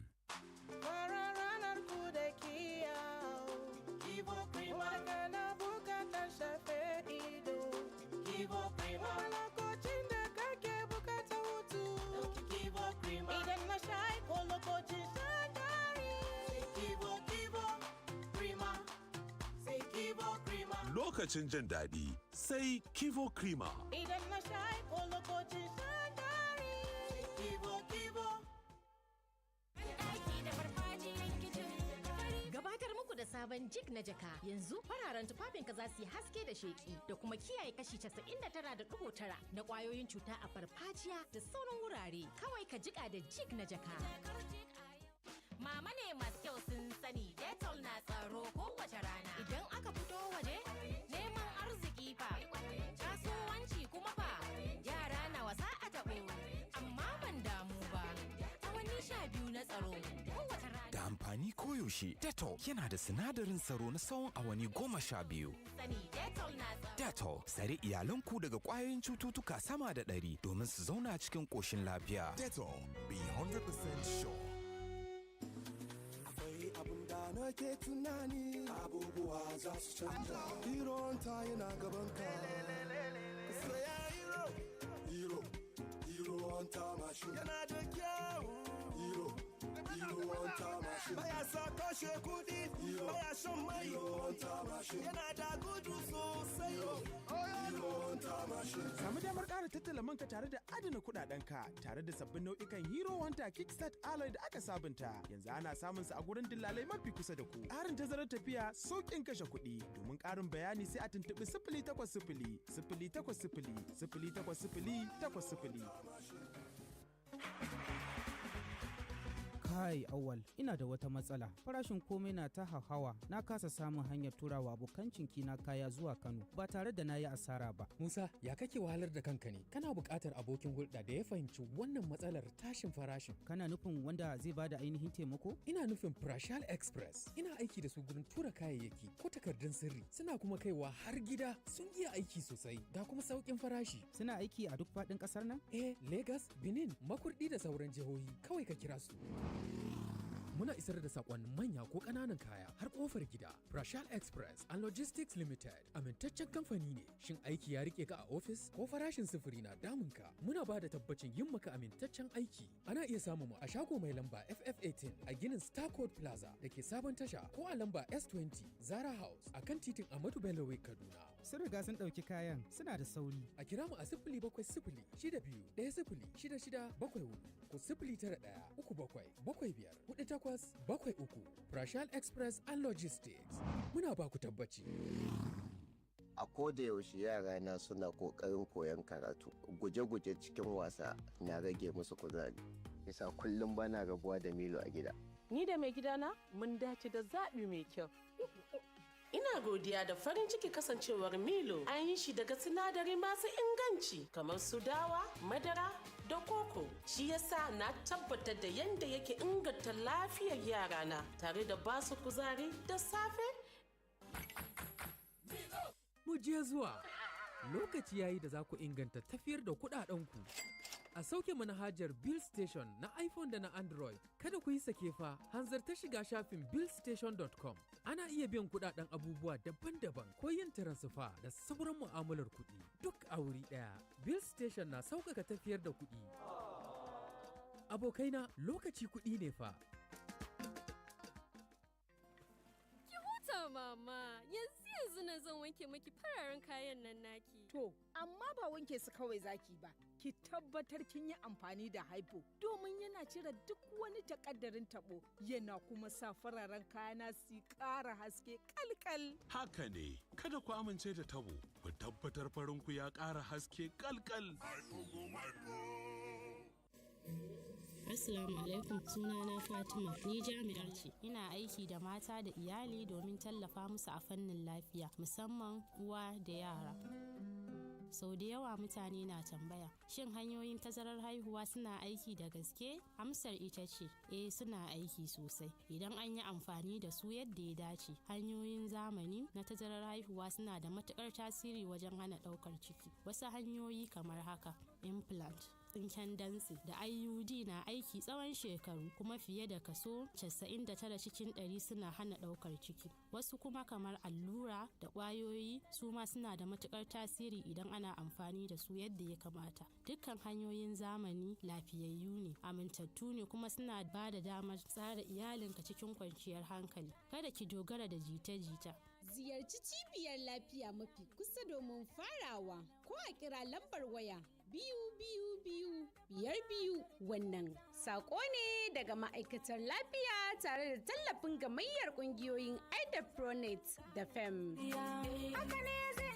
Lokacin jin daɗi sai Kivo Krima. Idan na sha ko lokacin shan dari. Kivo. Gabatar muku da sabon jig na jaka. Yanzu fararen tufafinka za su yi haske da sheki da kuma kiyaye kashi 99.9 na kwayoyin cuta a farfajiya da sauran wurare. Kawai ka jika da jig na jaka. Mama ne masu kyau sun sani Dettol na tsaro kowace rana. Idan aka fito waje, neman arziki fa. Kasuwanci kuma fa. Yara na wasa a taɓo. Amma ban damu ba. Awanni 12 na tsaro kowace rana. Da amfani koyaushe, Dettol yana da sinadarin tsaro na tsawon awanni 12. Sani Dettol na tsaro. Dettol, tsare iyalanku daga ƙwayoyin cututtuka sama da 100 domin su zauna cikin ƙoshin lafiya. Dettol, be 100% sure. Nake tunani abubuwa za su canza. Hero ta yana gaban ka. Ka saya Hero ta mashin. Yana da kyau. Hero ta mashin. Baya sa kashe kudi. Baya shan mai. Hero ta mashin. Yana da gudu sosai. Hero ta mashin. Samu damar ƙara tattala manka tare da adana kuɗaɗenka tare da sabbin nau'ikan Hero Hunter Kickstart Alloy da aka sabunta. Yanzu ana samun su a gurin dillalai mafi kusa da ku. Ƙarin tazarar tafiya, sauƙin kashe kuɗi. Domin ƙarin bayani sai a tuntuɓi 0800 080 0800 Kai awal, ina da wata matsala. Farashin komai na ta hauhawa. Na kasa samun hanyar turawa abokan cinki na kaya zuwa Kano ba tare da na yi asara ba. Musa, ya kake wahalar da kanka ne? Kana buƙatar abokin hulɗa da ya fahimci wannan matsalar tashin farashin. Kana nufin wanda zai bada ainihin taimako? Ina nufin Prashal Express. Ina aiki da su gurin tura kayayyaki ko takardun sirri. Suna kuma kaiwa har gida. Sun iya aiki sosai. Ga kuma sauƙin farashi. Suna aiki a duk faɗin ƙasar nan? Lagos, Benin, Makurdi da sauran jihohi. Kawai ka kira su. Muna isar da saƙonnin manya ko ƙananan kaya har ƙofar gida. Prashal Express and Logistics Limited amintaccen kamfani ne. Shin aiki ya rike ka a ofis ko farashin sufuri na damunka? Muna ba da tabbacin yin maka amintaccen aiki. Ana iya samun mu a shago mai lamba FF18 a ginin Starcourt Plaza da ke sabon tasha ko a lamba S20 Zara House a kan titin Ahmadu Bello Kaduna. Sun riga sun ɗauki kayan, suna da sauri. A kira mu a 0700 62 10 6674 ko 091 37 75 4873. Prashal Express and Logistics. Muna ba ku tabbaci. A koda yaushe yara na suna kokarin koyon karatu. Guje-guje cikin wasa na rage musu kuzari. Yasa kullum bana rabuwa da Milo a gida. Ni da mai gidana mun dace da zaɓi mai kyau. Ina godiya da farin ciki kasancewar Milo an yi shi daga sinadari masu inganci kamar su dawa, madara da koko. Shi yasa na tabbatar da yadda yake inganta lafiyar yarana tare da basu kuzari da safe. Mu je zuwa. Lokaci yayi da za ku inganta tafiyar da kuɗaɗenku. A sauke manhajar Bill Station na iPhone da na Android. Kada ku yi sake fa, hanzarta shiga shafin billstation.com. Ana iya biyan kuɗaɗen abubuwa daban-daban ko yin taransifa da sauran mu'amalar kuɗi duk a wuri ɗaya. Bill Station na sauƙaƙa tafiyar da kuɗi. Abokaina, lokaci kuɗi ne fa. Ki huta mama, yanzu na zan wanke maki fararen kayan nan naki. To, amma ba wanke su kawai zaki ba. Ki tabbatar kin yi amfani da haifo domin yana cire duk wani takaddarin tabo yana kuma sa fararen kayana su ƙara haske kalkal. Haka ne, kada ku amince da tabo, ku tabbatar farinku ya ƙara haske kalkal. Assalamu alaikum, sunana Fatima, ni jami'a ce. Ina aiki da mata da iyali domin tallafa musu a fannin lafiya, musamman uwa da yara. Sau da yawa mutane na tambaya, shin hanyoyin tazarar haihuwa suna aiki da gaske? Amsar ita ce, suna aiki sosai. Idan an yi amfani da su yadda ya dace, hanyoyin zamani na tazarar haihuwa suna da matuƙar tasiri wajen hana ɗaukar ciki. Wasu hanyoyi kamar haka: implant, tsinken dantse da IUD na aiki tsawon shekaru, kuma fiye da kaso 99 cikin 100 suna hana ɗaukar ciki. Wasu kuma kamar allura da ƙwayoyi su ma suna da matuƙar tasiri idan ana amfani da su yadda ya kamata. Dukkan hanyoyin zamani lafiyayyu ne, amintattu ne, kuma suna ba da damar tsara iyalinka cikin kwanciyar hankali. Kada ki dogara da jita-jita. Ziyarci cibiyar lafiya mafi kusa domin farawa, ko a kira lambar waya 222 wannan sako ne daga ma'aikatar lafiya tare da tallafin gamayyar kungiyoyin AIDA Pronet da FEM. Haka ne.